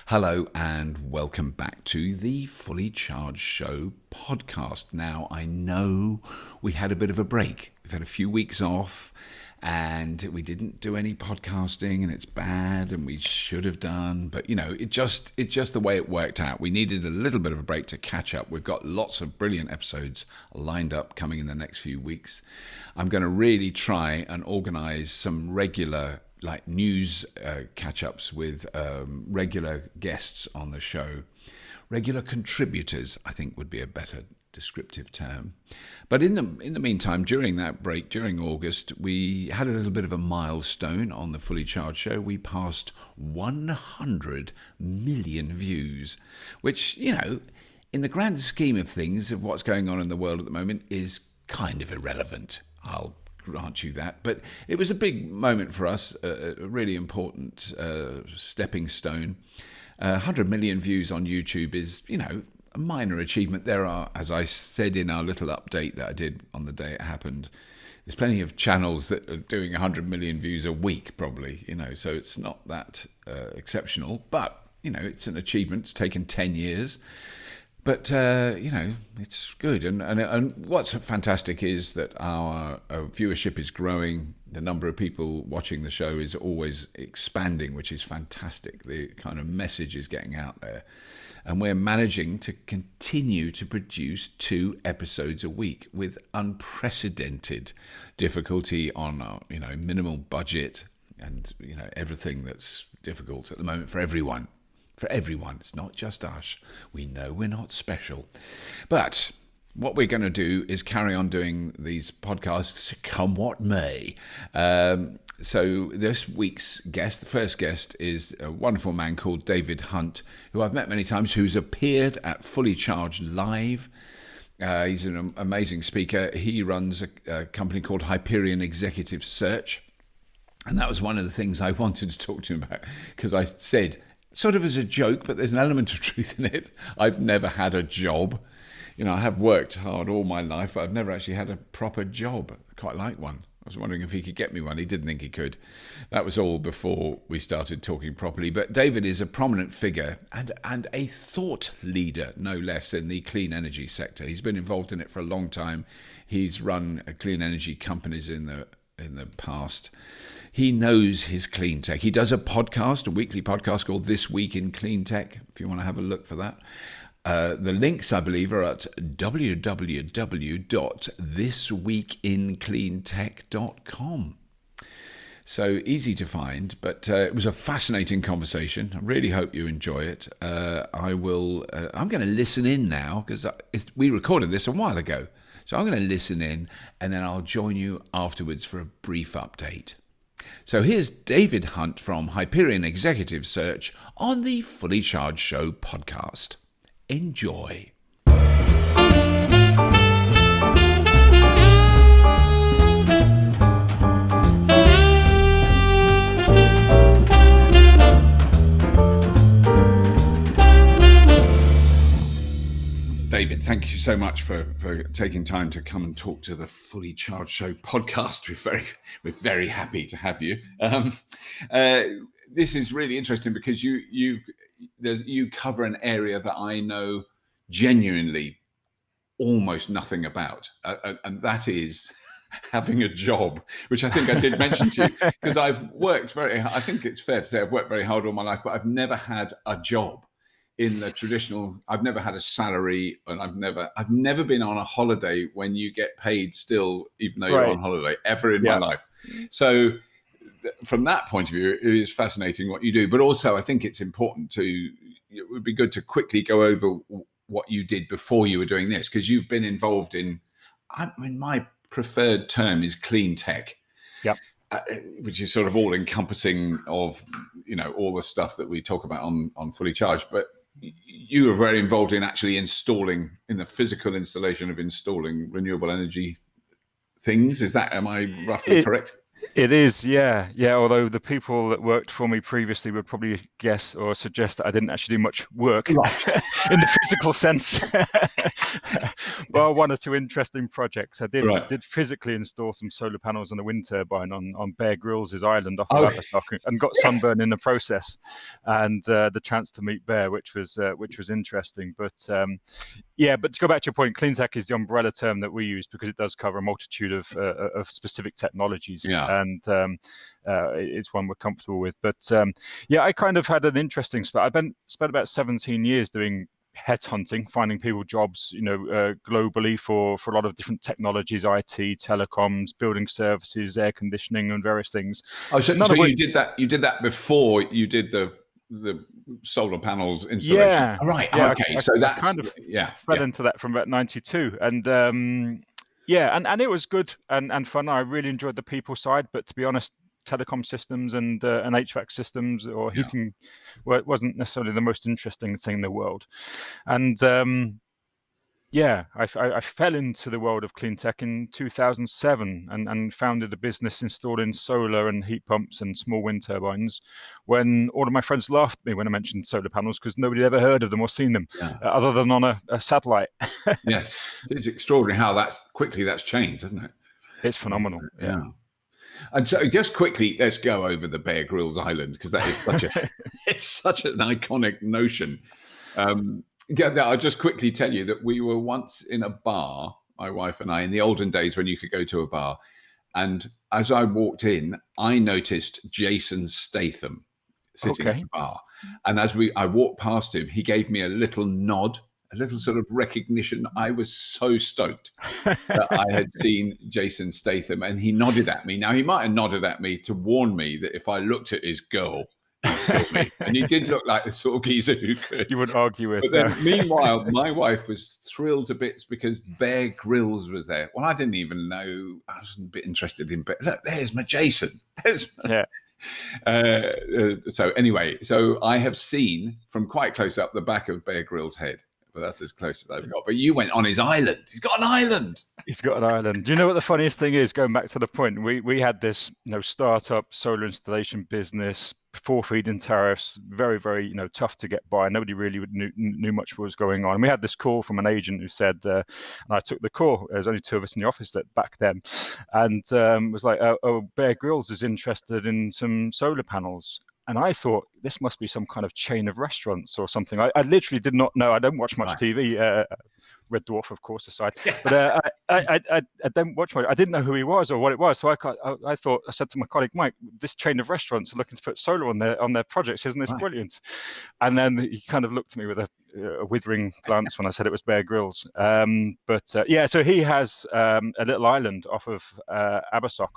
Hello and welcome back to the Fully Charged Show podcast. Now, I know we had a bit of a break. We've had a few weeks off and we didn't do any podcasting, and it's bad, and we should have done. But, it's just the way it worked out. We needed a little bit of a break to catch up. We've got lots of brilliant episodes lined up coming in the next few weeks. I'm going to really try and organize some regular news catch-ups with regular guests on the show. Regular contributors, I think, would be a better descriptive term. But in the meantime, during that break, during August, we had a little bit of a milestone on the Fully Charged Show. We passed 100 million views, which, in the grand scheme of things, of what's going on in the world at the moment, is kind of irrelevant. I'll grant you that, but it was a big moment for us, a really important stepping stone. 100 million views on YouTube is, a minor achievement. There are, as I said in our little update that I did on the day it happened, there's plenty of channels that are doing 100 million views a week, probably, so it's not that exceptional, but, it's an achievement. It's taken 10 years. But, it's good. And what's fantastic is that our viewership is growing. The number of people watching the show is always expanding, which is fantastic. The kind of message is getting out there. And we're managing to continue to produce 2 episodes a week with unprecedented difficulty on our, minimal budget and, everything that's difficult at the moment for everyone. For everyone. It's not just us. We know we're not special. But what we're going to do is carry on doing these podcasts, come what may. So this week's guest, the first guest, is a wonderful man called David Hunt, who I've met many times, who's appeared at Fully Charged Live. He's an amazing speaker. He runs a company called Hyperion Executive Search. And that was one of the things I wanted to talk to him about, because I said, sort of as a joke, but there's an element of truth in it, I've never had a job. I have worked hard all my life, but I've never actually had a proper job. I quite like one. I was wondering if he could get me one. He didn't think he could. That was all before we started talking properly. But David is a prominent figure and a thought leader, no less, in the clean energy sector. He's been involved in it for a long time. He's run clean energy companies in the past. He knows his Cleantech. He does a weekly podcast called This Week in Cleantech, if you want to have a look for that. The links, I believe, are at www.thisweekincleantech.com. So easy to find, but it was a fascinating conversation. I really hope you enjoy it. I'm going to listen in now, because we recorded this a while ago. So I'm going to listen in, and then I'll join you afterwards for a brief update. So here's David Hunt from Hyperion Executive Search on the Fully Charged Show podcast. Enjoy. David, thank you so much for taking time to come and talk to the Fully Charged Show podcast. We're very happy to have you. This is really interesting because you cover an area that I know genuinely almost nothing about, and that is having a job, which I think I did mention to you, because I think it's fair to say I've worked very hard all my life, but I've never had a job. In the traditional, I've never had a salary, and I've never been on a holiday when you get paid still, even though you're on holiday, ever in my life. So from that point of view, it is fascinating what you do. But also, I think it's important it would be good to quickly go over what you did before you were doing this, because you've been involved in, my preferred term is clean tech. Yep. Which is sort of all encompassing of, all the stuff that we talk about on Fully Charged. But you were very involved in actually in the physical installation of installing renewable energy things. Am I roughly correct? It is, yeah, yeah. Although the people that worked for me previously would probably guess or suggest that I didn't actually do much work Right. in the physical sense. Well, one or two interesting projects. I did Right. did physically install some solar panels and a wind turbine on Bear Grylls' island off of Oh, Abersoch, and got yes. sunburn in the process, and the chance to meet Bear, which was interesting. Yeah, but to go back to your point, Cleantech is the umbrella term that we use because it does cover a multitude of specific technologies, Yeah. and it's one we're comfortable with. But yeah, I kind of had an interesting spot. Spent about 17 years doing headhunting, finding people jobs, globally for a lot of different technologies, IT, telecoms, building services, air conditioning, and various things. Oh, so, None so of which, you did that. You did that before you did the solar panels installation. yeah, All right. Oh, yeah, okay. I, So I that's kind of yeah, fell yeah, into that from about 92, and yeah, and it was good and fun. I really enjoyed the people side, but to be honest, telecom systems and HVAC systems or yeah. heating wasn't necessarily the most interesting thing in the world. And yeah, I fell into the world of clean tech in 2007 and founded a business installing solar and heat pumps and small wind turbines when all of my friends laughed at me when I mentioned solar panels because nobody had ever heard of them or seen them Yeah. other than on a satellite. Yes. It's extraordinary how that's changed, isn't it? It's phenomenal. Yeah. Yeah. And so, just quickly, let's go over the Bear Grylls Island because that is such a it's such an iconic notion. Yeah, I'll just quickly tell you that we were once in a bar, my wife and I, in the olden days when you could go to a bar. And as I walked in, I noticed Jason Statham sitting at Okay. the bar. And I walked past him, he gave me a little nod, a little sort of recognition. I was so stoked that I had seen Jason Statham, and he nodded at me. Now, he might have nodded at me to warn me that if I looked at his girl, he'd kill me. And he did look like the sort of geezer who could. You wouldn't argue with, But no. then, meanwhile, my wife was thrilled to bits because Bear Grylls was there. Well, I didn't even know. I was a bit interested in Bear. Look, there's my Jason. Yeah. So anyway, so I have seen from quite close up the back of Bear Grylls' head, but that's as close as I've got. But you went on his island. He's got an island. He's got an island. Do you know what the funniest thing is? Going back to the point, we had this startup solar installation business, 4 feed-in tariffs, very very tough to get by. Nobody really knew much what was going on. And we had this call from an agent who said, and I took the call. There's only 2 of us in the office back then, and was like, "Oh, Bear Grylls is interested in some solar panels." And I thought this must be some kind of chain of restaurants or something. I literally did not know. I don't watch much Right. TV. Red Dwarf, of course, aside. But I don't watch much. I didn't know who he was or what it was. So I said to my colleague Mike, this chain of restaurants are looking to put solar on their projects. Isn't this brilliant? And then he kind of looked at me with a withering glance when I said it was Bear Grylls. Yeah, so he has a little island off of Abersoch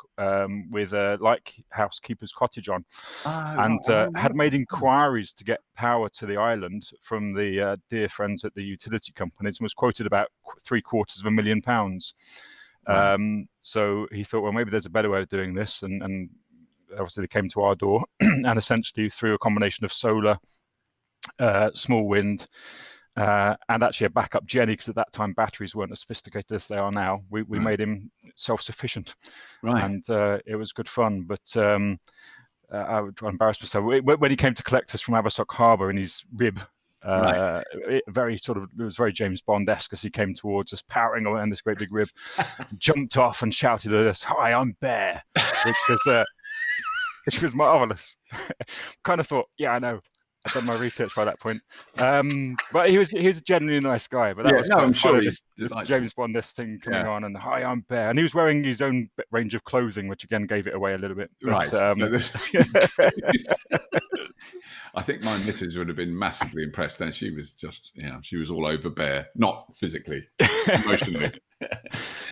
with a lighthouse keeper's cottage on, and had made inquiries to get power to the island from the dear friends at the utility companies and was quoted about £750,000. Right. So he thought, well, maybe there's a better way of doing this, and obviously they came to our door and essentially through a combination of solar, small wind, and actually a backup Jenny, because at that time batteries weren't as sophisticated as they are now. We made him self-sufficient, and it was good fun. But I would embarrass myself when he came to collect us from Abersoch Harbour in his rib. It was very James Bond-esque as he came towards us, powering away in this great big rib, jumped off and shouted at us, "Hi, I'm Bear," which was marvelous. Kind of thought, yeah, I know. I'd done my research by that point. But he was a genuinely nice guy. But that was quite funny, this James Bond-esque thing coming on, and "Hi, I'm Bear," and he was wearing his own range of clothing, which again gave it away a little bit. Right. I think my missus would have been massively impressed, and she was just, she was all over Bear, not physically, emotionally.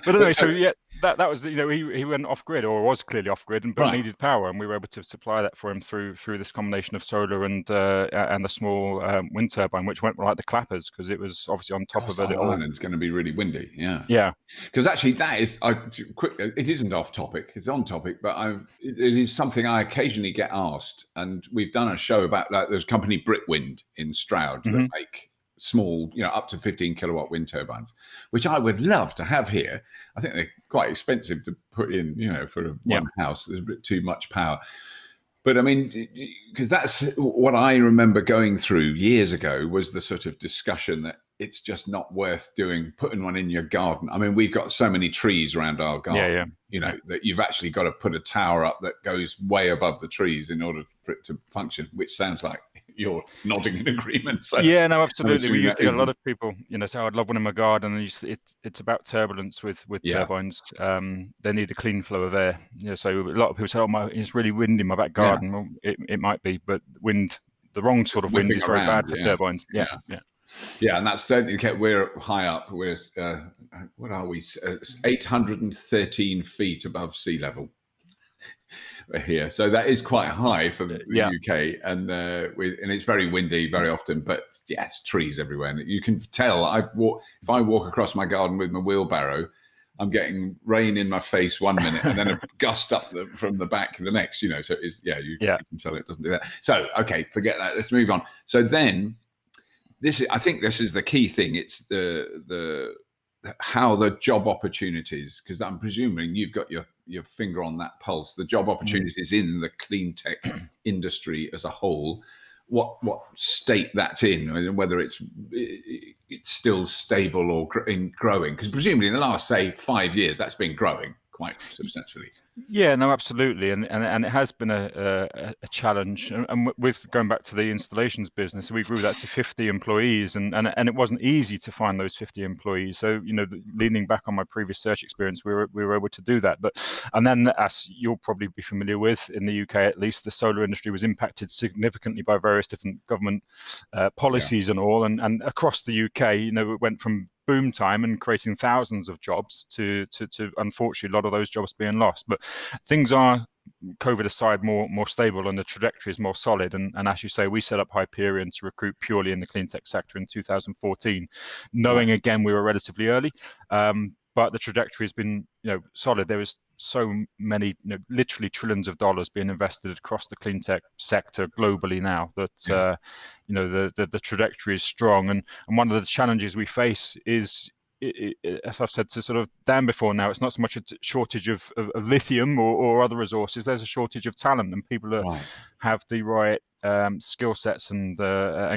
But anyway, so yeah, that was he went off grid, or was clearly off grid, but needed power, and we were able to supply that for him through this combination of solar and a small wind turbine, which went like the clappers because it was obviously on top of a little island. It's going to be really windy. Yeah. Because actually, that is it isn't off topic. It's on topic, but it is something I occasionally get asked, and we've done a show about there's a company Britwind in Stroud that make small, up to 15 kilowatt wind turbines, which I would love to have here. I think they're quite expensive to put in, for one house. There's a bit too much power. But I mean, because that's what I remember going through years ago, was the sort of discussion that it's just not worth putting one in your garden. I mean, we've got so many trees around our garden, that you've actually got to put a tower up that goes way above the trees in order for it to function, which sounds like you're nodding in agreement. So yeah, no, absolutely. We used to get a lot of people, say, I'd love one in my garden, and it's about turbulence with turbines. They need a clean flow of air. So a lot of people say, it's really windy in my back garden. Well, it might be, but the wrong sort of wind is very bad for turbines. Yeah, and that's certainly the case. We're high up. We're what are we? 813 feet above sea level here, so that is quite high for the UK, and it's very windy very often. But it's trees everywhere, and you can tell. If I walk across my garden with my wheelbarrow, I'm getting rain in my face one minute, and then a gust up from the back the next. So you can tell it doesn't do that. So okay, forget that. Let's move on. So then, I think this is the key thing. It's the how the job opportunities, because I'm presuming you've got your finger on that pulse, the job opportunities in the clean tech industry as a whole, what state that's in, and whether it's still stable or growing, because presumably in the last, say, 5 years, that's been growing quite substantially. Yeah, no, absolutely, and it has been a challenge. And with going back to the installations business, we grew that to 50 employees, and it wasn't easy to find those 50 employees. So leaning back on my previous search experience, we were able to do that. And then, as you'll probably be familiar with, in the UK at least, the solar industry was impacted significantly by various different government policies and all, and across the UK, it went from boom time and creating thousands of jobs to unfortunately a lot of those jobs being lost. But things are, COVID aside, more stable, and the trajectory is more solid. And as you say, we set up Hyperion to recruit purely in the clean tech sector in 2014, knowing again we were relatively early. But the trajectory has been, solid. There is so many, literally trillions of dollars being invested across the clean tech sector globally now that, the trajectory is strong. And one of the challenges we face is, as I've said to sort of Dan before now, it's not so much a shortage of lithium or other resources. There's a shortage of talent, and people that have the right skill sets and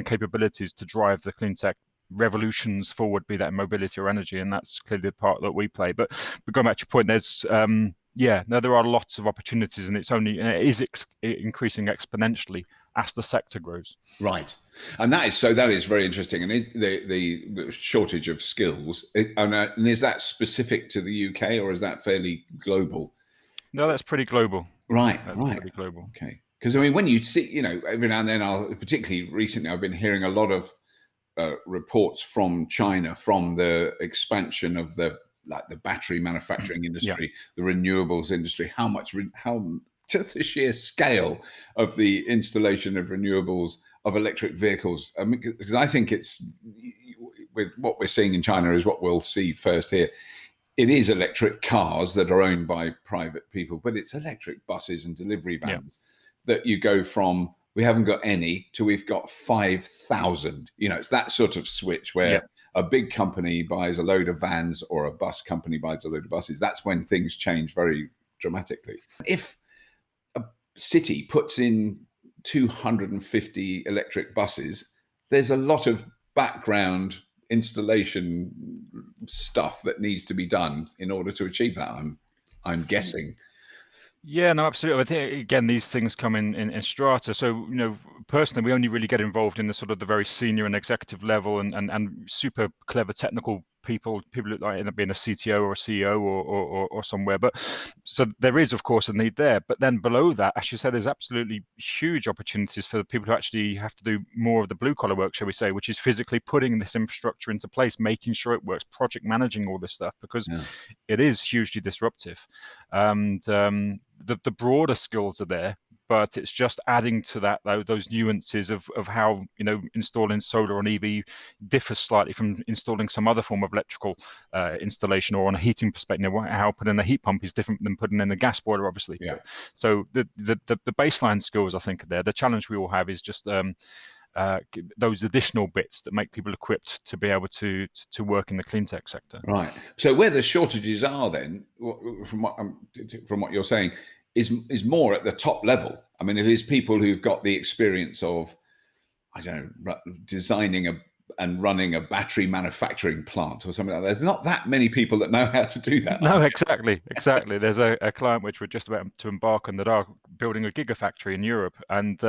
capabilities to drive the clean tech revolutions forward, be that in mobility or energy, and that's clearly the part that we play. But going back to your point, there's there are lots of opportunities, and it is increasing exponentially as the sector grows. Right, and that is very interesting. And the shortage of skills, and is that specific to the UK, or is that fairly global? No, that's pretty global. Right, pretty global. Okay, because I mean, when you see, every now and then, particularly recently, I've been hearing a lot of reports from China, from the expansion of the battery manufacturing industry, the renewables industry, how just the sheer scale of the installation of renewables, of electric vehicles. I mean, because I think it's, with what we're seeing in China is what we'll see first here. It is electric cars that are owned by private people, but it's electric buses and delivery vans that you go from, we haven't got any, to we've got 5,000. It's that sort of switch where a big company buys a load of vans or a bus company buys a load of buses. That's when things change very dramatically. If a city puts in 250 electric buses, there's a lot of background installation stuff that needs to be done in order to achieve that, I'm guessing. Yeah, no, absolutely. I think, again, these things come in strata. So, personally, we only really get involved in the sort of the very senior and executive level and super clever technical people that might end up being a CTO or a CEO or somewhere. But so there is, of course, a need there. But then below that, as you said, there's absolutely huge opportunities for the people who actually have to do more of the blue collar work, shall we say, which is physically putting this infrastructure into place, making sure it works, project managing all this stuff, because it is hugely disruptive. And the broader skills are there, but it's just adding to that, those nuances of how installing solar on EV differs slightly from installing some other form of electrical installation, or on a heating perspective, how putting in a heat pump is different than putting in a gas boiler, obviously. So the baseline skills, I think, are there. The challenge we all have is just those additional bits that make people equipped to be able to work in the clean tech sector. Right. So where the shortages are then, from what you're saying, is more at the top level. I mean, it is people who've got the experience of, I don't know, designing and running a battery manufacturing plant or something like that. There's not that many people that know how to do that. No, exactly. There's a client which we're just about to embark on that are building a gigafactory in Europe, and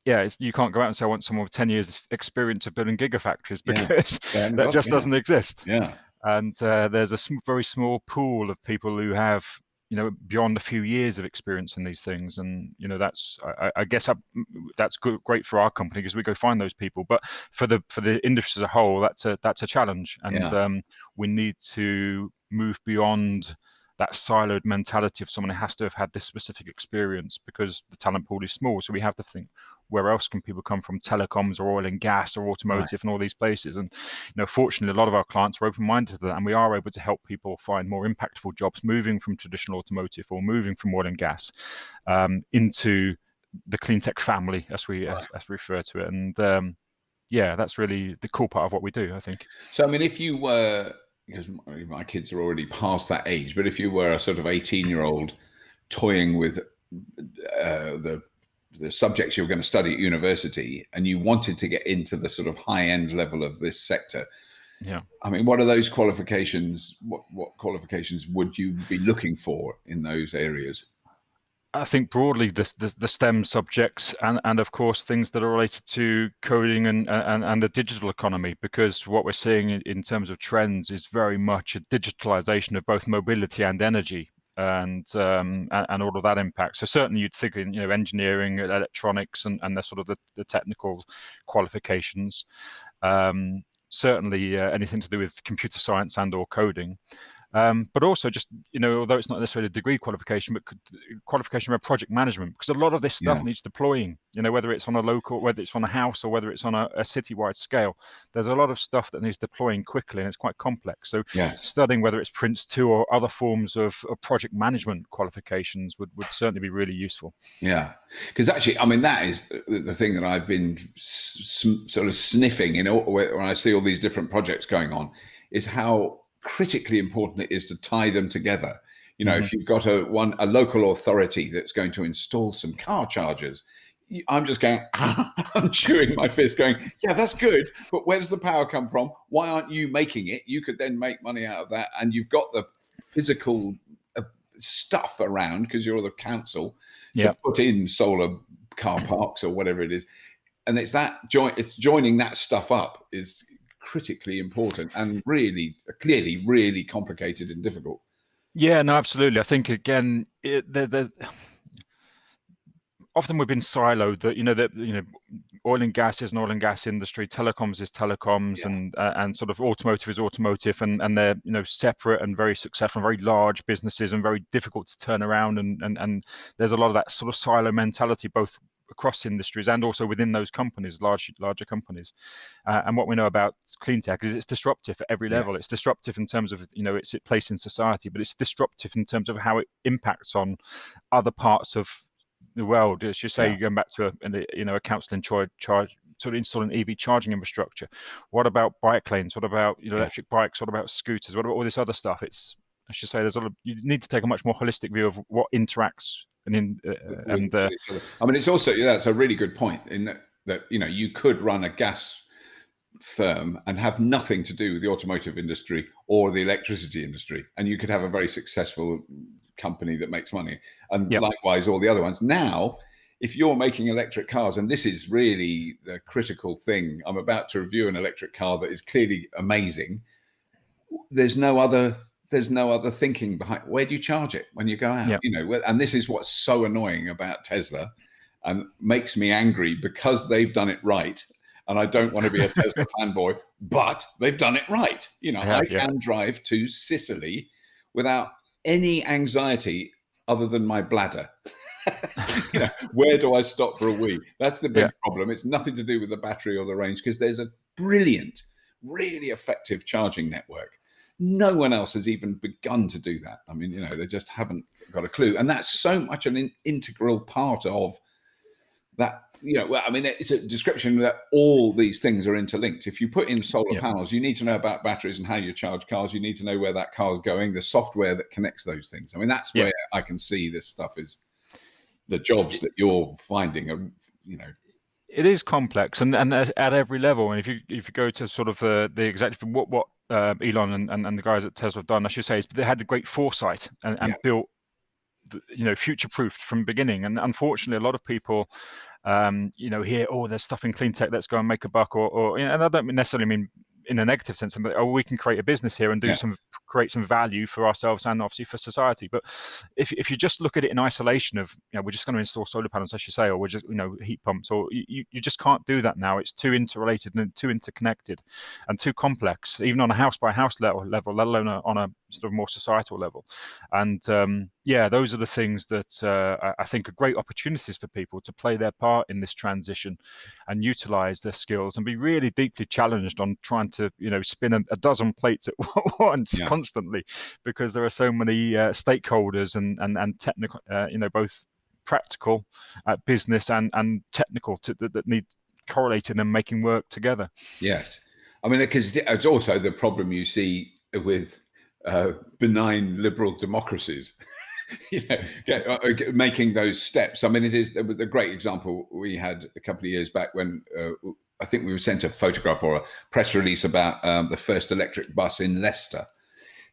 you can't go out and say I want someone with 10 years experience of building gigafactories, because that just doesn't exist. Yeah. And there's a very small pool of people who have, beyond a few years of experience in these things. And, that's, I guess that's great for our company, because we go find those people. But for the industry as a whole, that's a challenge. And we need to move beyond that siloed mentality of someone who has to have had this specific experience, because the talent pool is small. So we have to think, where else can people come from? Telecoms or oil and gas or automotive, and all these places. And fortunately, a lot of our clients are open-minded to that, and we are able to help people find more impactful jobs, moving from traditional automotive or moving from oil and gas into the clean tech family, as we refer to it. And that's really the cool part of what we do, I think. So I mean, if you were, because my kids are already past that age, but if you were a sort of 18-year-old toying with the subjects you were going to study at university, and you wanted to get into the sort of high-end level of this sector, I mean, what are those qualifications? What qualifications would you be looking for in those areas? I think broadly the STEM subjects, and of course things that are related to coding and the digital economy, because what we're seeing in terms of trends is very much a digitalization of both mobility and energy, and all of that impact. So certainly you'd think in engineering, electronics, and the sort of the technical qualifications. Certainly anything to do with computer science and or coding. But also just, although it's not necessarily a degree qualification, but qualification around project management, because a lot of this stuff needs deploying, whether it's on a local, whether it's on a house, or whether it's on a citywide scale. There's a lot of stuff that needs deploying quickly, and it's quite complex. So studying whether it's Prince 2 or other forms of project management qualifications would certainly be really useful. Yeah, because actually, I mean, that is the thing that I've been sort of sniffing, when I see all these different projects going on, is how critically important it is to tie them together. If you've got a local authority that's going to install some car chargers, I'm just going, I'm chewing my fist going, yeah, that's good, but where does the power come from? Why aren't you making it? You could then make money out of that, and you've got the physical stuff around, because you're the council, to put in solar car parks or whatever it is. And it's joining that stuff up is critically important, and clearly really complicated and difficult. Yeah, no, absolutely. I think again, often we've been siloed. That oil and gas is an oil and gas industry, telecoms is telecoms, and sort of automotive is automotive, and they're separate and very successful, very large businesses, and very difficult to turn around. And there's a lot of that sort of silo mentality, both across industries and also within those companies, larger companies. And what we know about Cleantech is it's disruptive at every level. It's disruptive in terms of its place in society, but it's disruptive in terms of how it impacts on other parts of the world. As you say, going back to a council in charge sort of installing EV charging infrastructure. What about bike lanes? What about electric bikes? What about scooters? What about all this other stuff? I should say, you need to take a much more holistic view of what interacts. I mean, it's also, that's a really good point, in that you could run a gas firm and have nothing to do with the automotive industry or the electricity industry, and you could have a very successful company that makes money. And likewise, all the other ones. Now, if you're making electric cars, and this is really the critical thing, I'm about to review an electric car that is clearly amazing. There's no other thinking behind. Where do you charge it when you go out? And this is what's so annoying about Tesla, and makes me angry, because they've done it right. And I don't want to be a Tesla fanboy, but they've done it right. I can drive to Sicily without any anxiety other than my bladder. Where do I stop for a wee? That's the big problem. It's nothing to do with the battery or the range, because there's a brilliant, really effective charging network. No one else has even begun to do that. I mean, they just haven't got a clue. And that's so much an integral part of that well, I mean, it's a description that all these things are interlinked. If you put in solar Yeah. panels, you need to know about batteries and how you charge cars. You need to know where that car's going, the software that connects those things. I mean, that's where I can see this stuff is the jobs that you're finding are, It is complex, and at every level. And if you go to sort of the executive, what Elon and the guys at Tesla have done, I should say, is they had a great foresight and built, future-proofed from the beginning. And unfortunately, a lot of people, hear, oh, there's stuff in clean tech, let's go and make a buck, or and I don't necessarily mean in a negative sense, but we can create a business here and create some value for ourselves and obviously for society. But if you just look at it in isolation of, we're just going to install solar panels, as you say, or we're just, heat pumps, or you just can't do that now. It's too interrelated and too interconnected and too complex, even on a house by house level, let alone on a sort of more societal level. And those are the things that I think are great opportunities for people to play their part in this transition and utilize their skills and be really deeply challenged on trying to spin a dozen plates at once constantly, because there are so many stakeholders and technical, both practical, business and technical that need correlating and making work together. Yes. I mean, because it's also the problem you see with benign liberal democracies, making those steps. I mean, it is the great example we had a couple of years back when I think we were sent a photograph or a press release about the first electric bus in Leicester.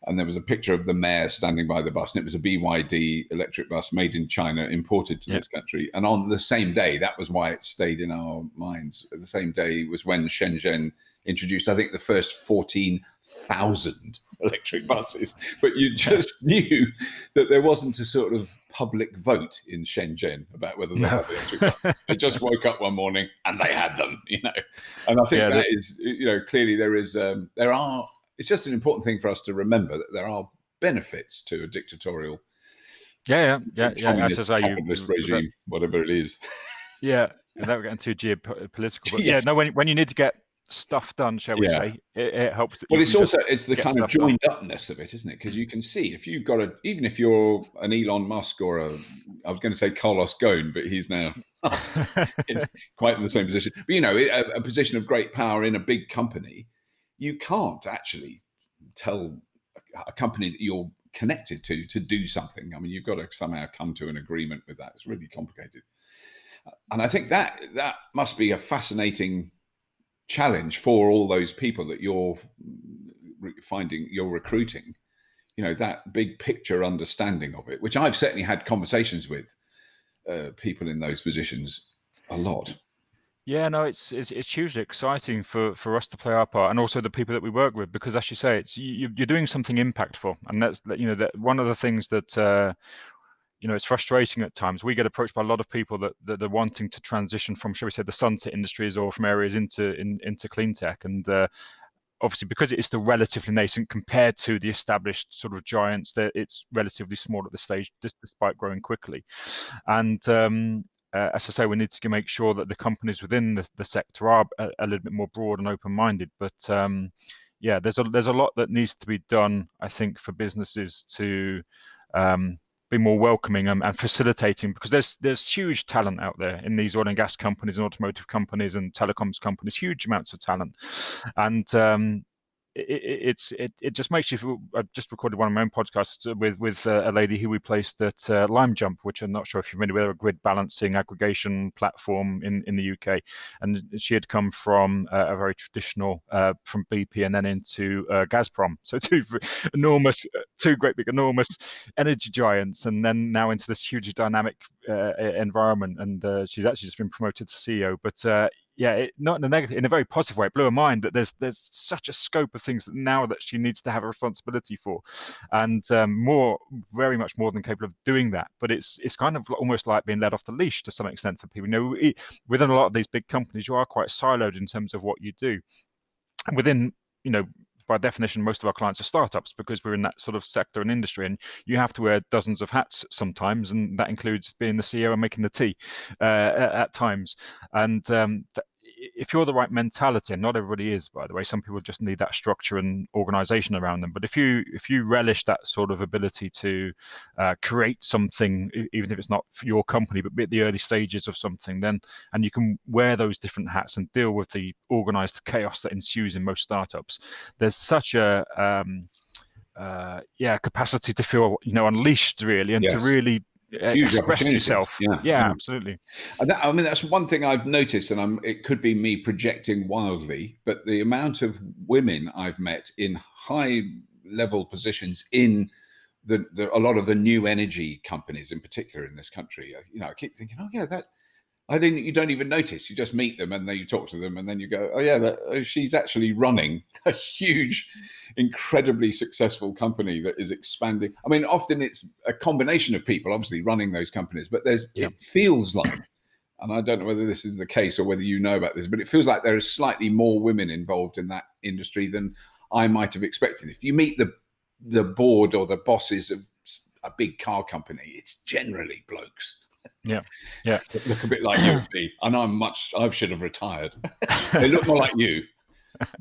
And there was a picture of the mayor standing by the bus, and it was a BYD electric bus made in China, imported to this country. And on the same day, that was why it stayed in our minds. The same day was when Shenzhen introduced, I think, the first 14,000 electric buses. But you just knew that there wasn't a sort of public vote in Shenzhen about whether they had electric buses. They just woke up one morning and they had them, And I think that is, clearly there are. It's just an important thing for us to remember that there are benefits to a dictatorial, communist, capitalist regime, whatever it is. Yeah, and that we're getting too geopolitical. But when you need to get stuff done, shall we say, it helps. Well, it's the kind of joined upness of it, isn't it? Because you can see if you've got even if you're an Elon Musk or I was going to say Carlos Ghosn, but he's now quite in the same position. But a position of great power in a big company. You can't actually tell a company that you're connected to do something. I mean, you've got to somehow come to an agreement with that. It's really complicated. And I think that must be a fascinating challenge for all those people that you're recruiting, that big picture understanding of it, which I've certainly had conversations with people in those positions a lot. Yeah, no, it's hugely exciting for us to play our part, and also the people that we work with, because as you say, it's you're doing something impactful, and that's that one of the things that it's frustrating at times. We get approached by a lot of people that are wanting to transition from, shall we say, the sunset industries or from areas into clean tech, and obviously because it is still relatively nascent compared to the established sort of giants, that it's relatively small at this stage, despite growing quickly, and. As I say, we need to make sure that the companies within the sector are a little bit more broad and open-minded. But there's a lot that needs to be done, I think, for businesses to be more welcoming and facilitating, because there's huge talent out there in these oil and gas companies and automotive companies and telecoms companies, huge amounts of talent, and it just makes you feel. I've just recorded one of my own podcasts with a lady who we placed at Lime Jump, which I'm not sure if you're familiar with, a grid balancing aggregation platform in the UK, and she had come from a very traditional from BP and then into Gazprom, so two great big enormous energy giants, and then now into this hugely dynamic environment, and she's actually just been promoted to CEO, but not in a negative, in a very positive way. It blew her mind that there's such a scope of things that now that she needs to have a responsibility for, and very much more than capable of doing that. But it's kind of almost like being let off the leash to some extent for people. Within a lot of these big companies, you are quite siloed in terms of what you do. And within, by definition, most of our clients are startups, because we're in that sort of sector and industry, and you have to wear dozens of hats sometimes, and that includes being the CEO and making the tea at times. And if you're the right mentality, and not everybody is, by the way, some people just need that structure and organization around them. But if you relish that sort of ability to create something, even if it's not for your company, but be at the early stages of something, then, and you can wear those different hats and deal with the organized chaos that ensues in most startups, there's such a capacity to feel, unleashed, really, and to Yes. really Huge express opportunities. yourself. Yeah. Absolutely. And that's one thing I've noticed, and it could be me projecting wildly, but the amount of women I've met in high level positions in a lot of the new energy companies, in particular in this country, I keep thinking, oh yeah, you don't even notice. You just meet them and then you talk to them and then you go, oh yeah, she's actually running a huge, incredibly successful company that is expanding. I mean, often it's a combination of people obviously running those companies, but it feels like, and I don't know whether this is the case or whether you know about this, but it feels like there is slightly more women involved in that industry than I might have expected. If you meet the board or the bosses of a big car company, it's generally blokes. Yeah. Look a bit like you and me, and I should have retired. They look more like you.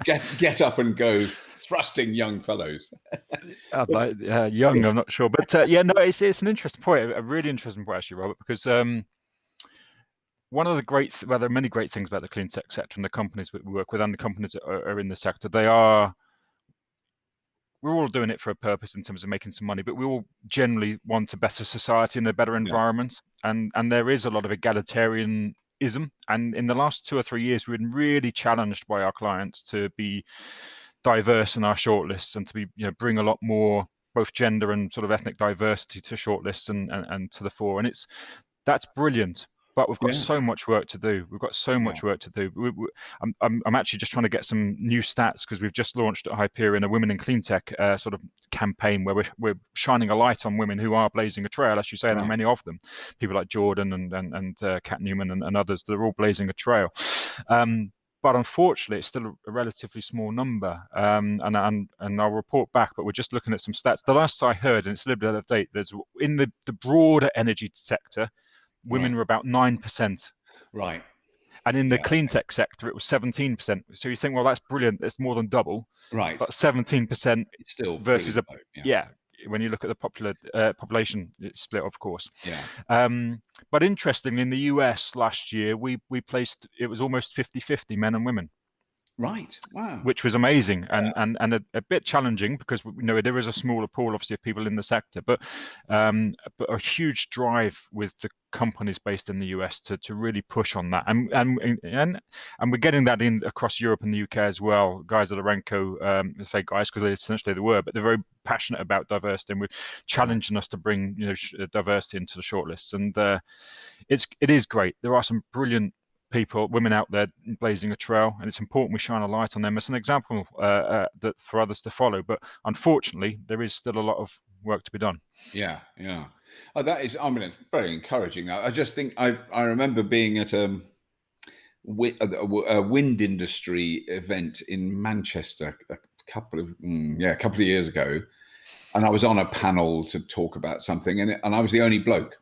Get up and go, thrusting young fellows. Young, I'm not sure, but it's an interesting point, a really interesting point actually, Robert, because one of the there are many great things about the clean tech sector and the companies we work with and the companies that are in the sector. We're all doing it for a purpose in terms of making some money, but we all generally want a better society and a better environment. And there is a lot of egalitarianism. And in the last 2 or 3 years, we've been really challenged by our clients to be diverse in our shortlists and to be, bring a lot more both gender and sort of ethnic diversity to shortlists and to the fore. And that's brilliant. But we've got so much work to do. I'm actually just trying to get some new stats because we've just launched at Hyperion a Women in Cleantech sort of campaign where we're shining a light on women who are blazing a trail. As you say, there are many of them. People like Jordan and Kat Newman and others. They're all blazing a trail. But unfortunately, it's still a relatively small number, and I'll report back. But we're just looking at some stats. The last I heard, and it's a little bit out of date, there's in the broader energy sector, women were about 9%. Right. And in the clean tech sector, it was 17%. So you think, well, that's brilliant. It's more than double. Right. But 17% it's still versus when you look at the population split, of course. Yeah. But interestingly, in the US last year, we placed, it was almost 50-50 men and women. Right. Wow. Which was amazing and a bit challenging because there is a smaller pool, obviously, of people in the sector, but a huge drive with the companies based in the US to really push on that, and we're getting that in across Europe and the UK as well. Guys at Aramco, I say guys because essentially they were, but they're very passionate about diversity and we're challenging us to bring diversity into the shortlists, and it is great. There are some brilliant women out there blazing a trail, and it's important we shine a light on them as an example that for others to follow. But unfortunately, there is still a lot of work to be done. Yeah. Oh, that is, it's very encouraging. I just think I remember being at a wind industry event in Manchester a couple of years ago, and I was on a panel to talk about something, and I was the only bloke.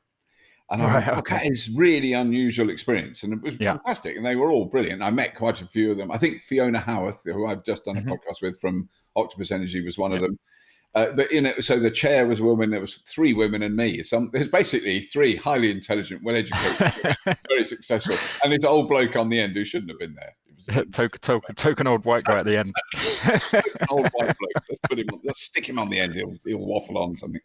And that is really unusual experience, and it was fantastic. And they were all brilliant. I met quite a few of them. I think Fiona Howarth, who I've just done a podcast with from Octopus Energy, was one of them. But so the chair was a woman. There was 3 women and me. There's basically 3 highly intelligent, well-educated, very successful, and this old bloke on the end who shouldn't have been there. Token old white guy at the end. Old white bloke. Let's stick him on the end. He'll waffle on something.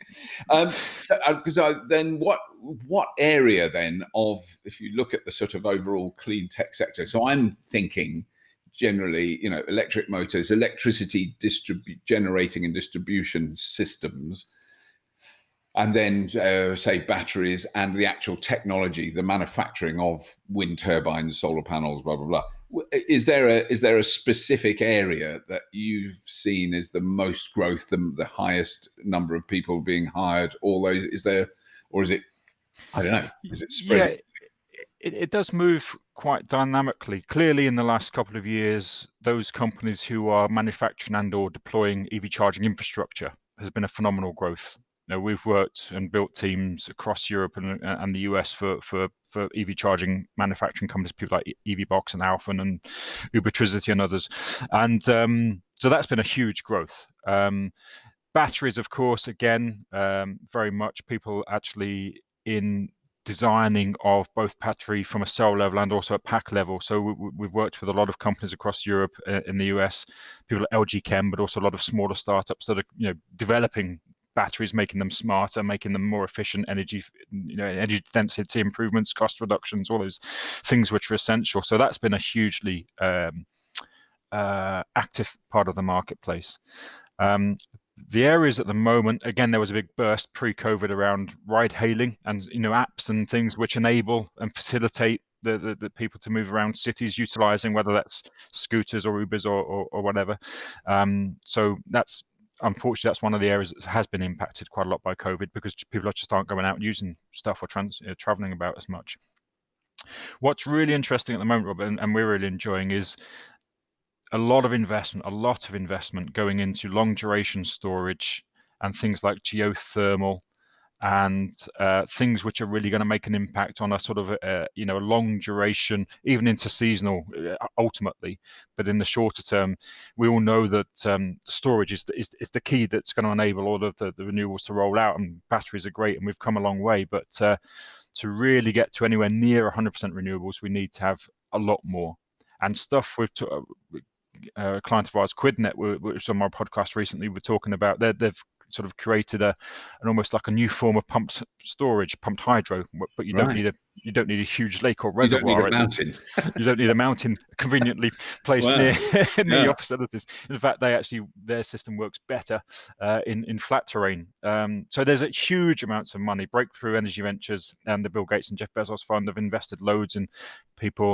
Then what area then of, if you look at the sort of overall clean tech sector? So I'm thinking generally, electric motors, electricity generating and distribution systems, and then say batteries and the actual technology, the manufacturing of wind turbines, solar panels, blah blah blah. Is there a specific area that you've seen is the most growth, the highest number of people being hired? All those, is there, or is it? I don't know. Is it spread? Yeah, it does move quite dynamically. Clearly, in the last couple of years, those companies who are manufacturing and/or deploying EV charging infrastructure has been a phenomenal growth. we've worked and built teams across Europe and the US for EV charging manufacturing companies, people like EVBox and Alphen and Ubertricity and others. And so that's been a huge growth. Batteries, of course, again, very much people actually in designing of both battery from a cell level and also at pack level. So we've worked with a lot of companies across Europe, in the US, people at LG Chem, but also a lot of smaller startups that are developing batteries, making them smarter, making them more efficient, energy density improvements, cost reductions, all those things which are essential. So that's been a hugely active part of the marketplace. The areas at the moment, again, there was a big burst pre-COVID around ride hailing and apps and things which enable and facilitate the people to move around cities, utilizing whether that's scooters or Ubers or whatever. So that's unfortunately that's one of the areas that has been impacted quite a lot by COVID, because people just aren't going out and using stuff or traveling about as much. What's really interesting at the moment, Rob, and we're really enjoying, is a lot of investment going into long duration storage and things like geothermal and things which are really going to make an impact on a sort of a long duration, even into seasonal ultimately. But in the shorter term, we all know that storage is the key that's going to enable all of the renewables to roll out, and batteries are great and we've come a long way. But to really get to anywhere near 100% renewables, we need to have a lot more. And stuff with a client of ours, Quidnet, which was on my podcast recently, we're talking about, they've sort of created an almost like a new form of pumped hydro, but you don't need a huge lake or reservoir. You don't need a mountain. You don't need a mountain conveniently placed near your facilities. In fact, their system works better in flat terrain. So there's a huge amounts of money. Breakthrough Energy Ventures and the Bill Gates and Jeff Bezos fund have invested loads in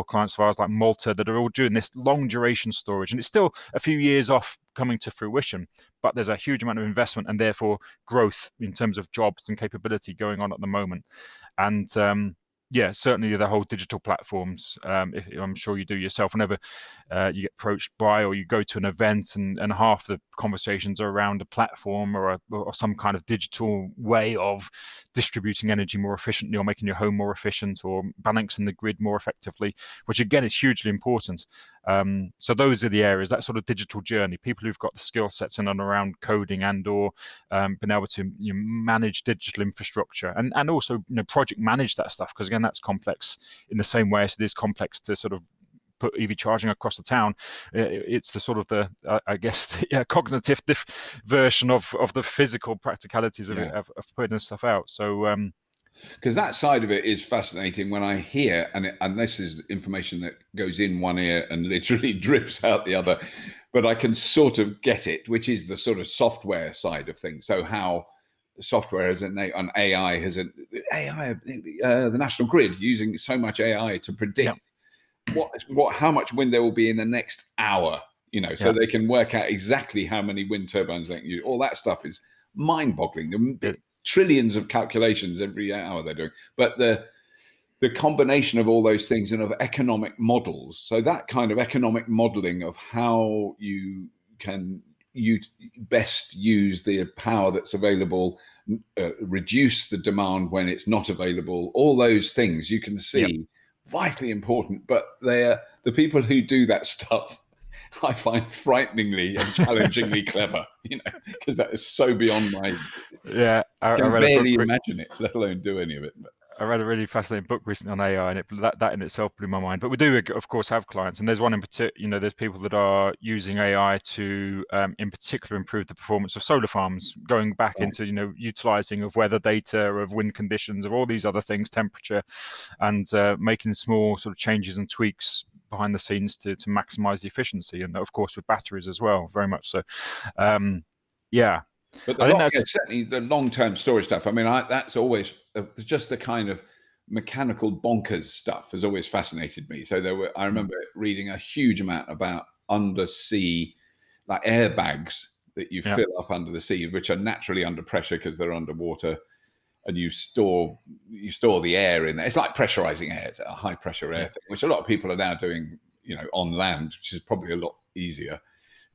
clients of ours like Malta, that are all doing this long duration storage, and it's still a few years off coming to fruition, but there's a huge amount of investment and therefore growth in terms of jobs and capability going on at the moment. And certainly the whole digital platforms, I'm sure you do yourself, whenever you get approached by or you go to an event and half the conversations are around a platform or some kind of digital way of distributing energy more efficiently or making your home more efficient or balancing the grid more effectively, which again is hugely important. So those are the areas, that sort of digital journey, people who've got the skill sets and around coding and or been able to manage digital infrastructure and also project manage that stuff, because again that's complex in the same way as it is complex to sort of put EV charging across the town. It's the sort of cognitive version of the physical practicalities of putting this stuff out. So because that side of it is fascinating when I hear, and this is information that goes in one ear and literally drips out the other, but I can sort of get it, which is the sort of software side of things. So how software has an AI the national grid using so much AI to predict how much wind there will be in the next hour, so they can work out exactly how many wind turbines they can use. All that stuff is mind-boggling. Trillions of calculations every hour they're doing. But the combination of all those things and of economic models, so that kind of economic modeling of how you can best use the power that's available, reduce the demand when it's not available, all those things you can see vitally important. But they're the people who do that stuff I find frighteningly and challengingly clever, because that is so beyond my. I can barely imagine it, let alone do any of it. But I read a really fascinating book recently on AI, and that in itself blew my mind. But we do, of course, have clients, and there's one in particular. There's people that are using AI to, in particular, improve the performance of solar farms, going back into utilizing of weather data, of wind conditions, of all these other things, temperature, and making small sort of changes and tweaks behind the scenes to maximize the efficiency, and of course with batteries as well, very much so. But certainly the long-term storage stuff. I mean, that's always just the kind of mechanical bonkers stuff has always fascinated me. So I remember reading a huge amount about undersea, like airbags that you fill up under the sea, which are naturally under pressure because they're underwater, and you store the air in there. It's like pressurizing air. It's a high pressure air thing, which a lot of people are now doing, on land, which is probably a lot easier.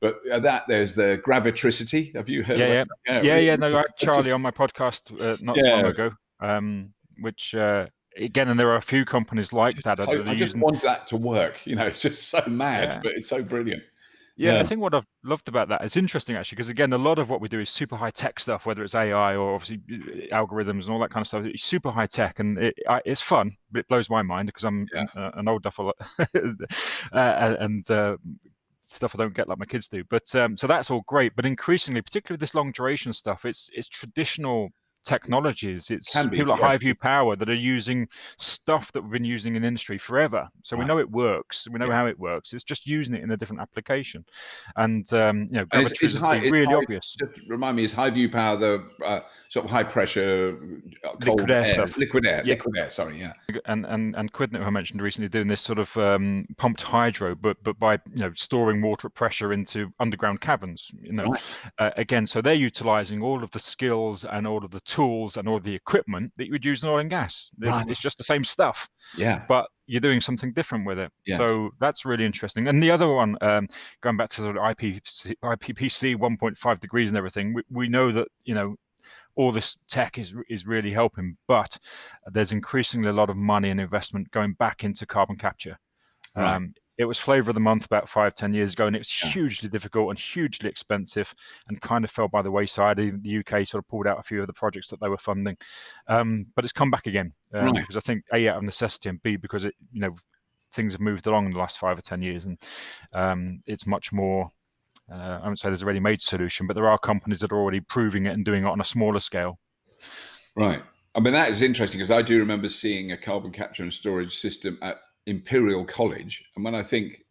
But there's the gravitricity. Have you heard about that? that? Yeah. No, I had Charlie on my podcast not so long ago, which again, and there are a few companies like that. I just want that to work. It's just so mad, but it's so brilliant. Yeah, and I think what I've loved about that, it's interesting actually, because again, a lot of what we do is super high tech stuff, whether it's AI or obviously algorithms and all that kind of stuff. It's super high tech, and it's fun, but it blows my mind because I'm an old duffel and stuff I don't get like my kids do. But so that's all great, but increasingly, particularly with this long duration stuff, it's traditional technologies. It's people like Highview Power that are using stuff that we've been using in industry forever. So we know it works. We know how it works. It's just using it in a different application. And gravity is really obvious. Just remind me, is Highview Power the sort of high pressure cold liquid air stuff? Liquid air. Sorry, yeah. And Quidnet, who I mentioned recently, doing this sort of pumped hydro, but by storing water at pressure into underground caverns. Again, so they're utilizing all of the skills and all of the tools and all the equipment that you would use in oil and gas. It's just the same stuff, but you're doing something different with it. Yes. So that's really interesting. And the other one, going back to sort of IPPC 1.5 degrees and everything, we know that all this tech is really helping, but there's increasingly a lot of money and investment going back into carbon capture. It was flavor of the month about 5-10 years ago, and it was hugely difficult and hugely expensive and kind of fell by the wayside. The UK sort of pulled out a few of the projects that they were funding. But it's come back again because I think A, out of necessity, and B, because things have moved along in the last 5 or 10 years, and it's much more, I wouldn't say there's a ready-made solution, but there are companies that are already proving it and doing it on a smaller scale. Right. I mean, that is interesting because I do remember seeing a carbon capture and storage system at Imperial College, and when I think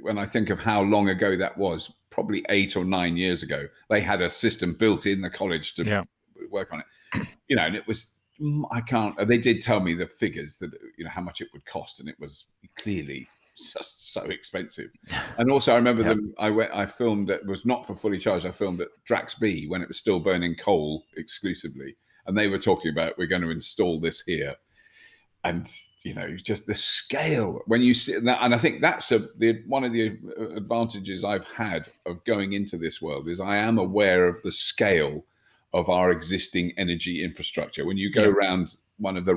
when I think of how long ago that was, probably 8 or 9 years ago, they had a system built in the college to work on it. And it was they did tell me the figures that how much it would cost, and it was clearly just so expensive. And also I remember I filmed, it was not for Fully Charged, I filmed at Drax B when it was still burning coal exclusively, and they were talking about, we're going to install this here. And just the scale when you see that, and I think that's one of the advantages I've had of going into this world is I am aware of the scale of our existing energy infrastructure. When you go around one of the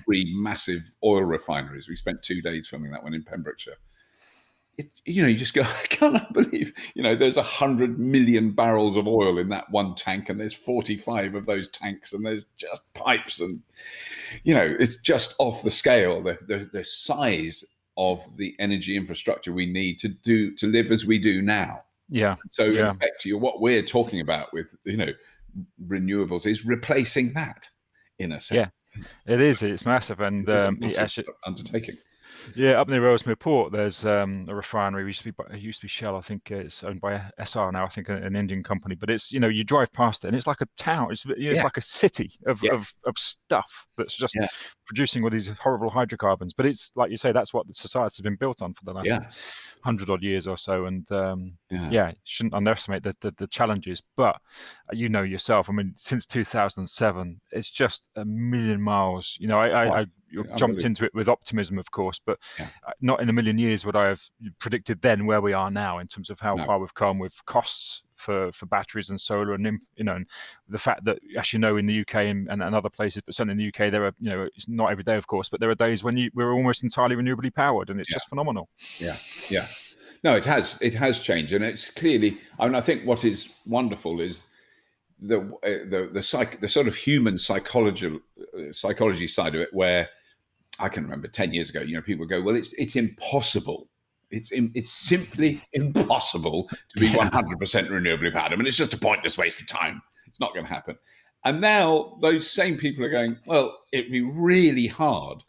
3 massive oil refineries, we spent 2 days filming that one in Pembrokeshire. You just go, I cannot believe, there's 100 million barrels of oil in that one tank, and there's 45 of those tanks, and there's just pipes, and it's just off the scale, the size of the energy infrastructure we need to live as we do now. So in fact, what we're talking about with renewables is replacing that in a sense. It is. It's massive, and undertaking. Yeah, up near Ellesmere Port, there's a refinery. It used to be Shell. I think it's owned by SR now. I think an Indian company. But it's you drive past it, and it's like a town. It's like a city of stuff that's just producing all these horrible hydrocarbons. But it's like you say, that's what the society's been built on for the last 100 odd years or so. And shouldn't underestimate the challenges. But yourself, I mean, since 2007, it's just a million miles. I jumped into it with optimism, of course, but not in a million years would I have predicted then where we are now in terms of how far we've come with costs for batteries and solar, and and the fact that, as in the UK and other places, but certainly in the UK, there are it's not every day, of course, but there are days when we're almost entirely renewably powered, and it's just phenomenal. No, it has changed, and it's clearly. I mean, I think what is wonderful is the sort of human psychology side of it, where I can remember 10 years ago, people go, well, it's impossible. It's simply impossible to be 100% renewably powered. I mean, it's just a pointless waste of time. It's not going to happen. And now those same people are going, well, it'd be really hard.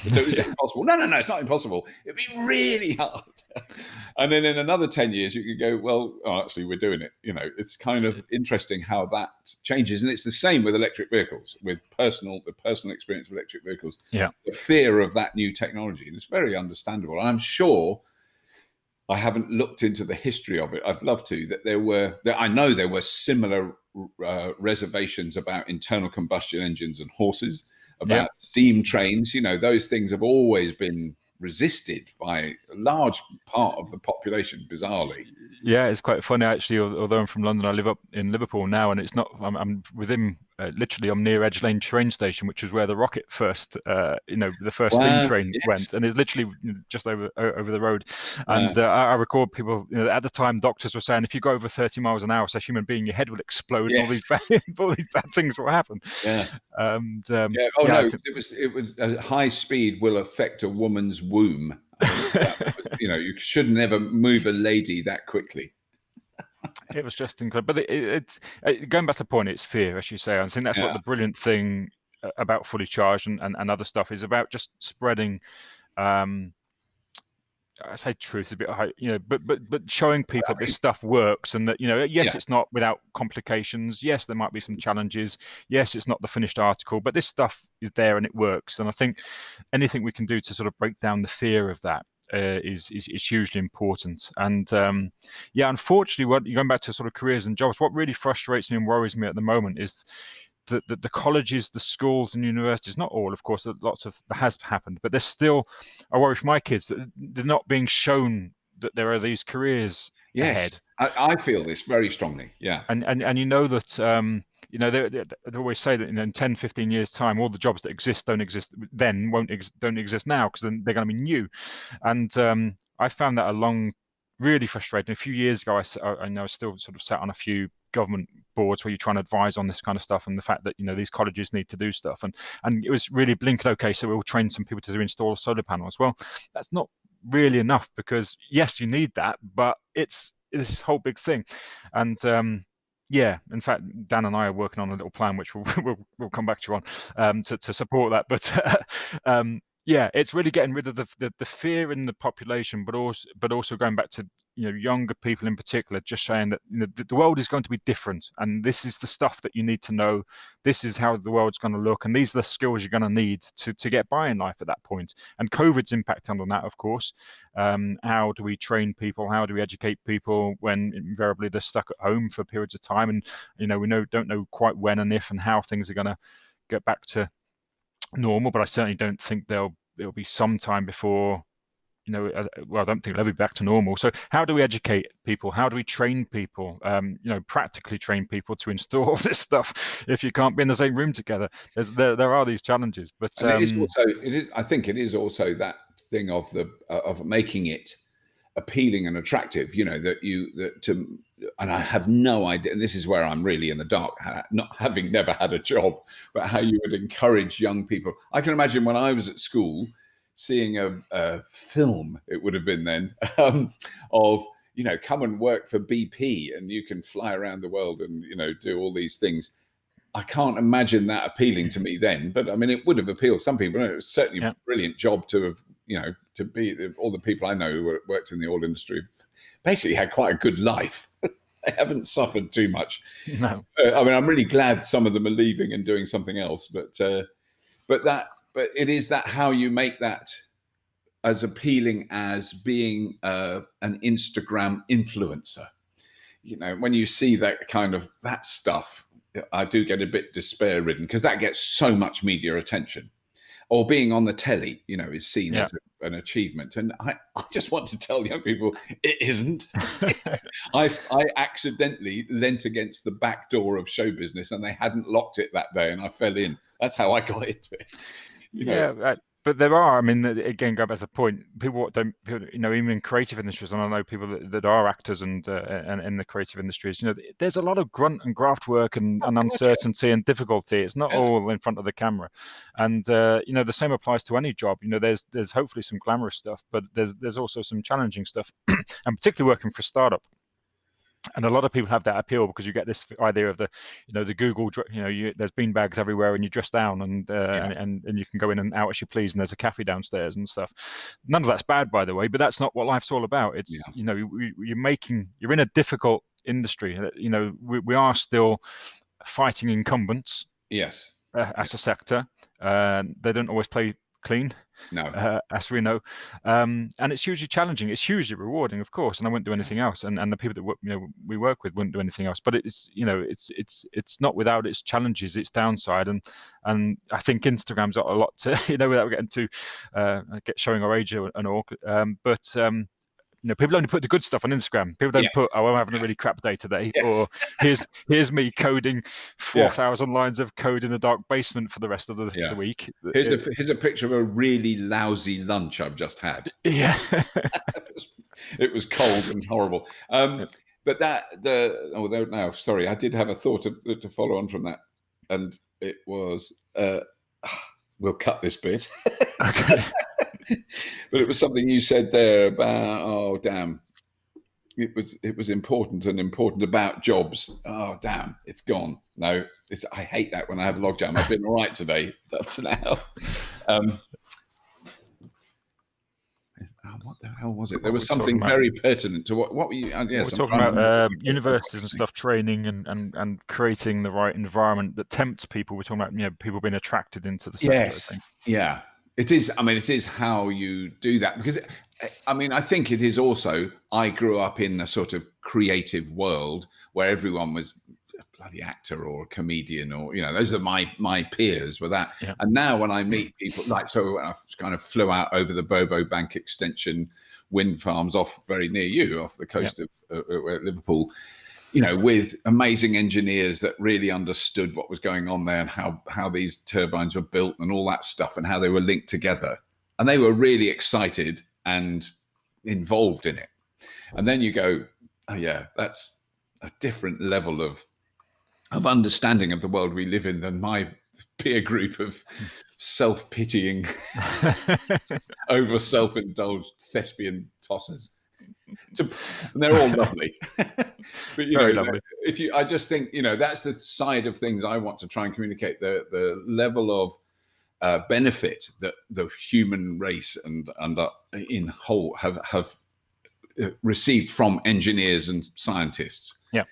So is it impossible? No, it's not impossible. It'd be really hard. And then in another 10 years, you could go, well, actually, we're doing it. It's kind of interesting how that changes. And it's the same with electric vehicles, with the personal experience of electric vehicles, the fear of that new technology. And it's very understandable. And I'm sure, I haven't looked into the history of it. I'd love to, I know there were similar reservations about internal combustion engines and horses, about steam trains. Those things have always been resisted by a large part of the population, bizarrely. Yeah, it's quite funny actually. Although I'm from London, I live up in Liverpool now, and it's not. I'm within literally. I'm near Edge Lane train station, which is where the rocket first, the first steam Wow. train Yes. went, and it's literally just over the road. And I record people. At the time, doctors were saying if you go over 30 miles an hour as a human being, your head will explode, and all Yes. these bad, all these bad things will happen. Yeah. And Yeah. Oh no, it was high speed will affect a woman's womb. You should never move a lady that quickly. It was just incredible. But it's going back to the point, it's fear, as you say. I think that's what the brilliant thing about Fully Charged and other stuff is about, just spreading. I say truth a bit, but showing people this stuff works, and that yes, it's not without complications. Yes, there might be some challenges. Yes, it's not the finished article, but this stuff is there and it works. And I think anything we can do to sort of break down the fear of that is hugely important. And unfortunately, going back to sort of careers and jobs, what really frustrates me and worries me at the moment is the colleges, the schools and universities, not all, of course, lots of that has happened, but there's still, I worry for my kids that they're not being shown that there are these careers ahead. I feel this very strongly. Yeah. And that, they always say that in 10, 15 years time, all the jobs that don't exist then don't exist now, because then they're going to be new. And I found that really frustrating. A few years ago, I know I still sort of sat on a few government boards where you're trying to advise on this kind of stuff, and the fact that these colleges need to do stuff, and it was really blinking. Okay, so we'll train some people to install solar panels. Well, that's not really enough, because yes, you need that, but it's this whole big thing. And in fact, Dan and I are working on a little plan which we'll come back to you on to support that. But it's really getting rid of the fear in the population, but also going back to younger people in particular, just saying that the world is going to be different, and this is the stuff that you need to know. This is how the world's going to look, and these are the skills you're going to need to get by in life at that point. And COVID's impact on that, of course. How do we train people? How do we educate people when invariably they're stuck at home for periods of time, and we don't know quite when and if and how things are going to get back to normal? But I certainly don't think it'll be some time before. I don't think they'll ever be back to normal. So how do we educate people? How do we train people? Practically train people to install this stuff if you can't be in the same room together? There are these challenges, but I think it is also that thing of making it appealing and attractive. And I have no idea. And this is where I'm really in the dark, not having never had a job, but how you would encourage young people. I can imagine when I was at school, seeing a film, it would have been then, of come and work for BP and you can fly around the world and do all these things. I can't imagine that appealing to me then, but I mean it would have appealed some people. It was certainly a brilliant job to have to be. All the people I know who worked in the oil industry basically had quite a good life. They haven't suffered too much. No. I mean, I'm really glad some of them are leaving and doing something else, but it is that how you make that as appealing as being an Instagram influencer. When you see that kind of that stuff, I do get a bit despair-ridden, because that gets so much media attention. Or being on the telly, is seen as an achievement. And I just want to tell young people, it isn't. I accidentally leant against the back door of show business, and they hadn't locked it that day, and I fell in. That's how I got into it. But there are, I mean, again, go back to the point, people even in creative industries, and I know people that are actors and in the creative industries, there's a lot of grunt and graft work and uncertainty and difficulty. It's not all in front of the camera. And, the same applies to any job. There's hopefully some glamorous stuff, but there's also some challenging stuff, and particularly working for a startup. And a lot of people have that appeal because you get this idea of the Google, there's beanbags everywhere and you dress down and you can go in and out as you please, and there's a cafe downstairs and stuff. None of that's bad, by the way, but that's not what life's all about. It's you're in a difficult industry. We are still fighting incumbents. Yes. As a sector, they don't always play clean, No. as we know, and it's hugely challenging. It's hugely rewarding, of course, and I wouldn't do anything else. And the people that we work with wouldn't do anything else. But it's not without its challenges, its downside, and I think Instagram's got a lot to without getting to showing our age and all. But people only put the good stuff on Instagram. People don't put, "Oh, I'm having a really crap day today," or "Here's me coding 4,000 lines of code in a dark basement for the rest of the week." Here's a picture of a really lousy lunch I've just had. Yeah, it was cold and horrible. But no, sorry, I did have a thought to follow on from that, and it was, we'll cut this bit. Okay. But it was something you said there about, oh damn, it was important about jobs. Oh damn, it's gone. No, I hate that when I have logjam. I've been all right today up to now. What the hell was it? There was something very pertinent to what were you? We're talking about universities and stuff, training and creating the right environment that tempts people. We're talking about people being attracted into the sector. Yes, yeah. It is. I mean, it is how you do that, because, I think it is also, I grew up in a sort of creative world where everyone was a bloody actor or a comedian, or, those are my peers were that. Yeah. And now when I meet people, so I kind of flew out over the Bobo Bank extension wind farms off very near you, off the coast of Liverpool, with amazing engineers that really understood what was going on there and how these turbines were built and all that stuff and how they were linked together. And they were really excited and involved in it. And then you go, oh yeah, that's a different level of understanding of the world we live in than my peer group of self-pitying, over self-indulged thespian tossers. And they're all lovely. But very lovely. I just think that's the side of things I want to try and communicate, the level of benefit that the human race and in whole have received from engineers and scientists. Yeah,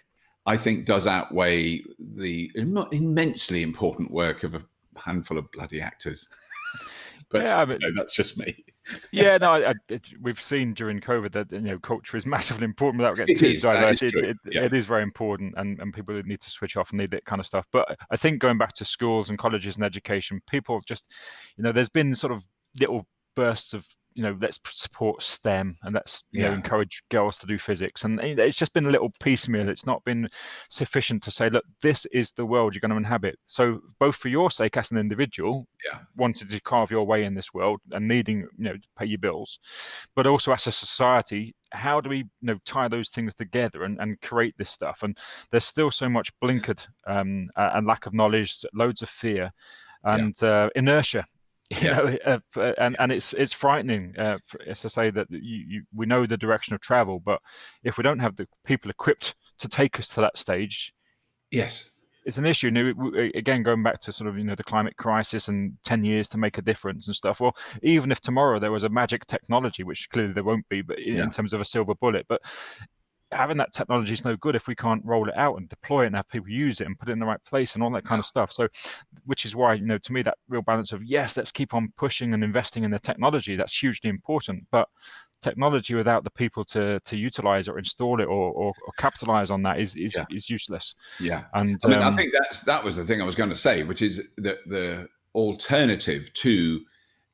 I think does outweigh the immensely important work of a handful of bloody actors. But that's just me. Yeah, no, we've seen during COVID that culture is massively important without getting too diverse. It is very important, and people need to switch off and need that kind of stuff. But I think going back to schools and colleges and education, people just, there's been sort of little bursts of let's support STEM and let's encourage girls to do physics, and it's just been a little piecemeal. It's not been sufficient to say, look, this is the world you're going to inhabit. So both for your sake as an individual, wanting to carve your way in this world and needing to pay your bills, but also as a society, how do we tie those things together and create this stuff? And there's still so much blinkered and lack of knowledge, loads of fear and inertia. And it's frightening to say that we know the direction of travel, but if we don't have the people equipped to take us to that stage, it's an issue. Again, going back to sort of the climate crisis and 10 years to make a difference and stuff. Well, even if tomorrow there was a magic technology, which clearly there won't be, but in terms of a silver bullet, but having that technology is no good if we can't roll it out and deploy it and have people use it and put it in the right place and all that kind of stuff. So, which is why, to me, that real balance of, yes, let's keep on pushing and investing in the technology. That's hugely important. But technology without the people to utilize or install it or capitalize on that is useless. Yeah. And I think that was the thing I was going to say, which is that the alternative to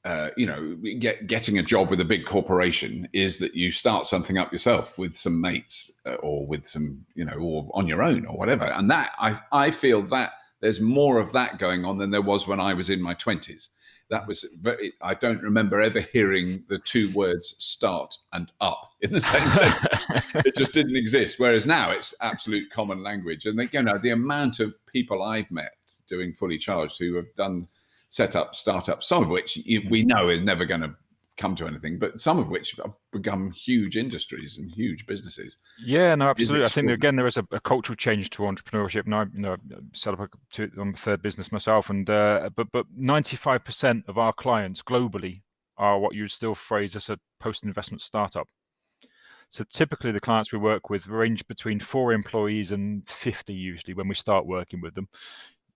getting a job with a big corporation is that you start something up yourself with some mates or with some, or on your own or whatever. And that I feel that there's more of that going on than there was when I was in my 20s. That was I don't remember ever hearing the two words start and up in the same place. It just didn't exist. Whereas now it's absolute common language. And the amount of people I've met doing Fully Charged who have done set up startups, some of which we know is never going to come to anything, but some of which have become huge industries and huge businesses. Yeah, no, absolutely. I think again there is a cultural change to entrepreneurship, and I set up on the third business myself, and but 95% of our clients globally are what you'd still phrase as a post-investment startup. So typically the clients we work with range between 4 employees and 50 usually when we start working with them.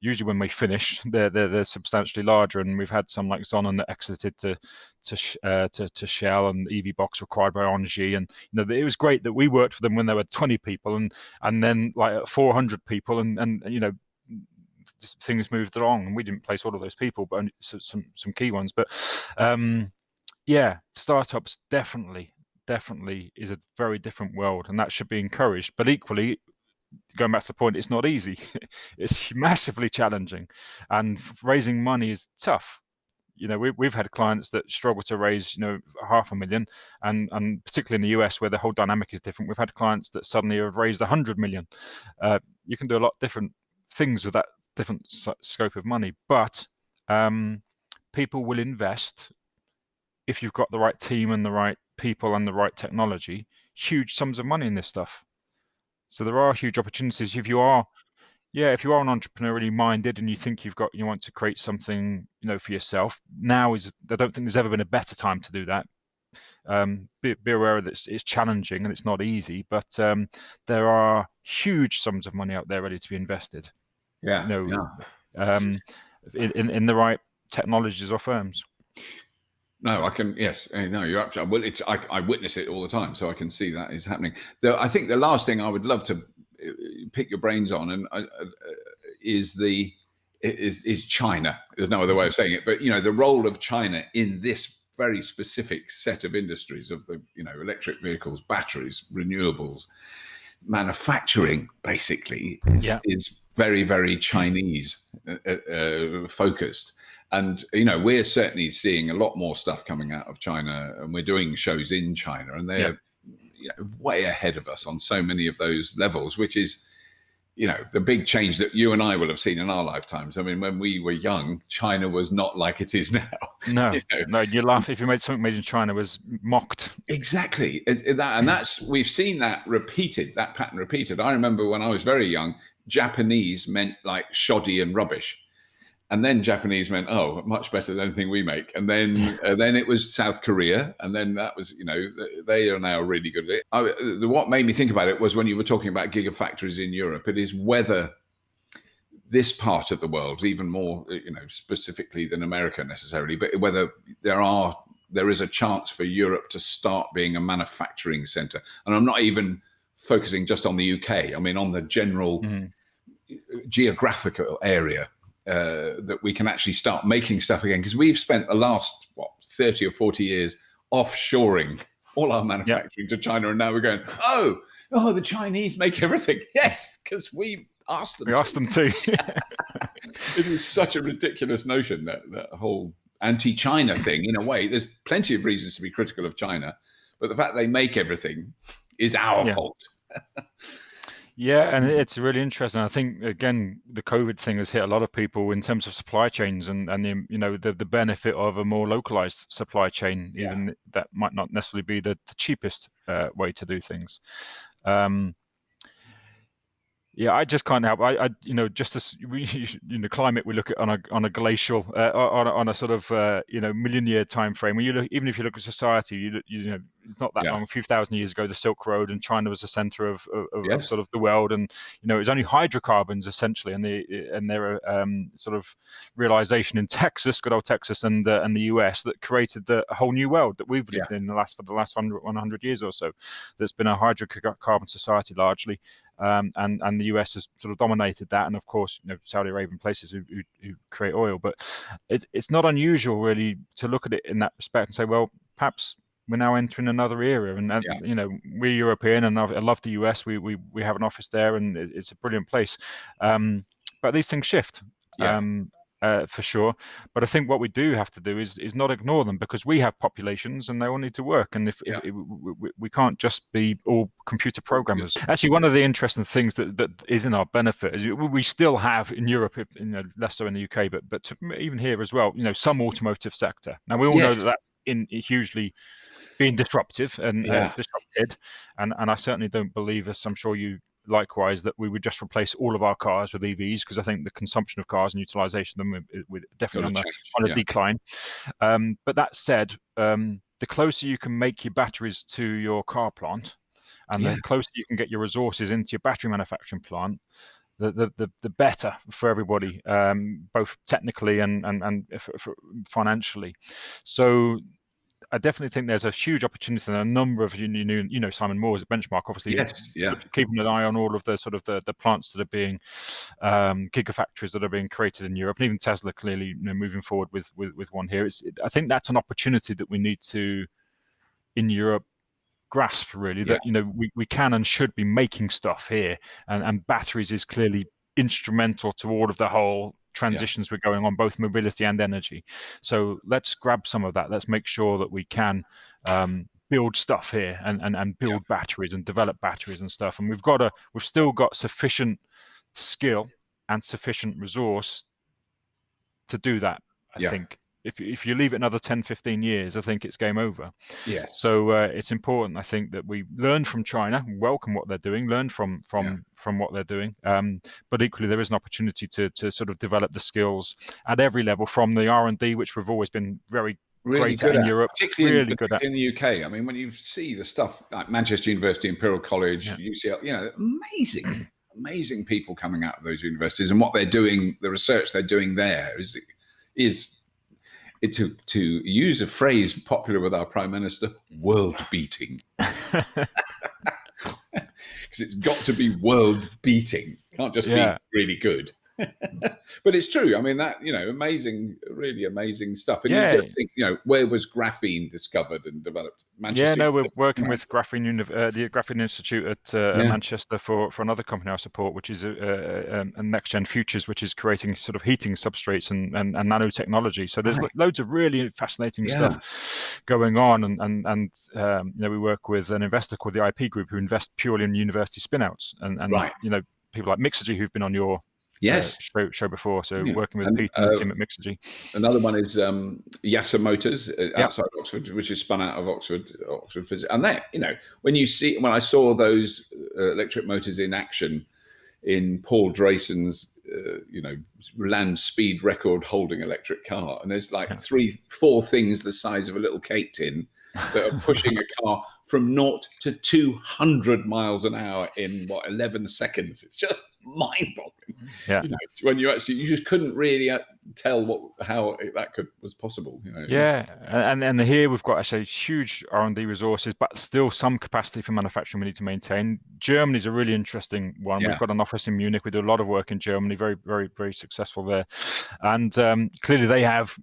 usually when we finish, they're substantially larger, and we've had some like Zonnen that exited to Shell, and EV-Box acquired by Engie, and it was great that we worked for them when there were 20 people, and then like 400 people, and just things moved along, and we didn't place all of those people, but only some key ones. But yeah, startups definitely is a very different world, and that should be encouraged. But equally, going back to the point, it's not easy. It's massively challenging, and raising money is tough. We've had clients that struggle to raise, $500,000, and particularly in the US where the whole dynamic is different, we've had clients that suddenly have raised 100 million. You can do a lot of different things with that different scope of money, but people will invest if you've got the right team and the right people and the right technology, huge sums of money in this stuff. So there are huge opportunities if you are an entrepreneurially minded and you think you want to create something, for yourself. I don't think there's ever been a better time to do that. Be aware that it's challenging and it's not easy, but there are huge sums of money out there ready to be invested. In the right technologies or firms. No, I can. Yes, no, you're absolutely. Well, I witness it all the time, so I can see that is happening. I think the last thing I would love to pick your brains on is China. There's no other way of saying it, but the role of China in this very specific set of industries of the electric vehicles, batteries, renewables, manufacturing, basically is very, very Chinese focused. And, we're certainly seeing a lot more stuff coming out of China, and we're doing shows in China, and they're way ahead of us on so many of those levels, which is, the big change that you and I will have seen in our lifetimes. I mean, when we were young, China was not like it is now. No, no, you laugh. If you made something made in China, it was mocked. Exactly. We've seen that pattern repeated. I remember when I was very young, Japanese meant like shoddy and rubbish. And then Japanese meant, oh, much better than anything we make. And then it was South Korea. And then that was, they are now really good at it. What made me think about it was when you were talking about gigafactories in Europe, it is whether this part of the world, even more, specifically than America necessarily, but whether there is a chance for Europe to start being a manufacturing center. And I'm not even focusing just on the UK. I mean, on the general geographical area. That we can actually start making stuff again, because we've spent the last 30 or 40 years offshoring all our manufacturing to China, and now we're going, oh, the Chinese make everything. Yes, because we asked them. We asked them to. It is such a ridiculous notion, that whole anti-China thing. In a way, there's plenty of reasons to be critical of China, but the fact they make everything is our fault. Yeah, and it's really interesting. I think, again, the COVID thing has hit a lot of people in terms of supply chains and the benefit of a more localized supply chain, even that might not necessarily be the cheapest way to do things. I just can't help. Just as climate we look at on a glacial, on a sort of million-year time frame. When even if you look at society, it's not that long. A few thousand years ago, the Silk Road, and China was the center of sort of the world, and it was only hydrocarbons essentially, and their sort of realization in Texas, good old Texas, and the US, that created a whole new world that we've lived in for the last 100 years or so. That's been a hydrocarbon society largely. And the US has sort of dominated that, and of course, Saudi Arabian places who create oil. But it's not unusual really to look at it in that respect and say, well, perhaps we're now entering another era. And we're European, and I love the US. We have an office there, and it's a brilliant place. But these things shift. For sure, but I think what we do have to do is not ignore them, because we have populations and they all need to work, and if we can't just be all computer programmers. Actually, one of the interesting things that is in our benefit is we still have in Europe, less so in the UK, but even here as well, some automotive sector. Now we all know that in hugely being disruptive and disrupted, and I certainly don't believe, as I'm sure you likewise, that we would just replace all of our cars with EVs, because I think the consumption of cars and utilization of them would definitely on a decline. But that said, the closer you can make your batteries to your car plant, and the closer you can get your resources into your battery manufacturing plant, the better for everybody, both technically and financially. So I definitely think there's a huge opportunity and a number of Simon Moore is a benchmark, obviously. Yes, yeah, Keeping an eye on all of the sort of the plants that are being gigafactories that are being created in Europe, and even Tesla clearly moving forward with one here. I think that's an opportunity that we need to, in Europe, grasp really, yeah, that we can and should be making stuff here, and batteries is clearly instrumental to all of the whole transitions we're going on, both mobility and energy. So let's grab some of that. Let's make sure that we can build stuff here and build batteries and develop batteries and stuff. And we've still got sufficient skill and sufficient resource to do that. I think if you leave it another 10, 15 years, I think it's game over. yes. So it's important, I think, that we learn from China, welcome what they're doing, learn from what they're doing. But equally, there is an opportunity to sort of develop the skills at every level, from the R&D, which we've always been really great good in Europe, particularly in the UK. I mean, when you see the stuff like Manchester University, Imperial College, UCL, amazing people coming out of those universities, and what they're doing, the research they're doing there is to use a phrase popular with our Prime Minister, world beating. Because it's got to be world beating. Can't just be really good. But it's true. I mean, that, amazing, really amazing stuff. And you don't think, where was graphene discovered and developed? Manchester. We're working with the Graphene Institute at Manchester for another company I support, which is a Next Gen Futures, which is creating sort of heating substrates and nanotechnology. So there's loads of really fascinating stuff going on. And we work with an investor called the IP Group, who invest purely in university spinouts, and people like Mixergy, who've been on your show before. So working with Pete and the team at Mixergy. Another one is Yasa Motors outside Oxford, which is spun out of Oxford Physics. And that, when I saw those electric motors in action in Paul Drayson's land speed record holding electric car, and there's like 3-4 things the size of a little cake tin that are pushing a car from 0 to 200 miles an hour in 11 seconds. It's just mind-boggling. When you just couldn't really tell how that was possible. And here we've got, I say, huge R&D resources, but still some capacity for manufacturing we need to maintain. Germany's a really interesting one. We've got an office in Munich. We do a lot of work in Germany, very, very, very successful there. And clearly they have,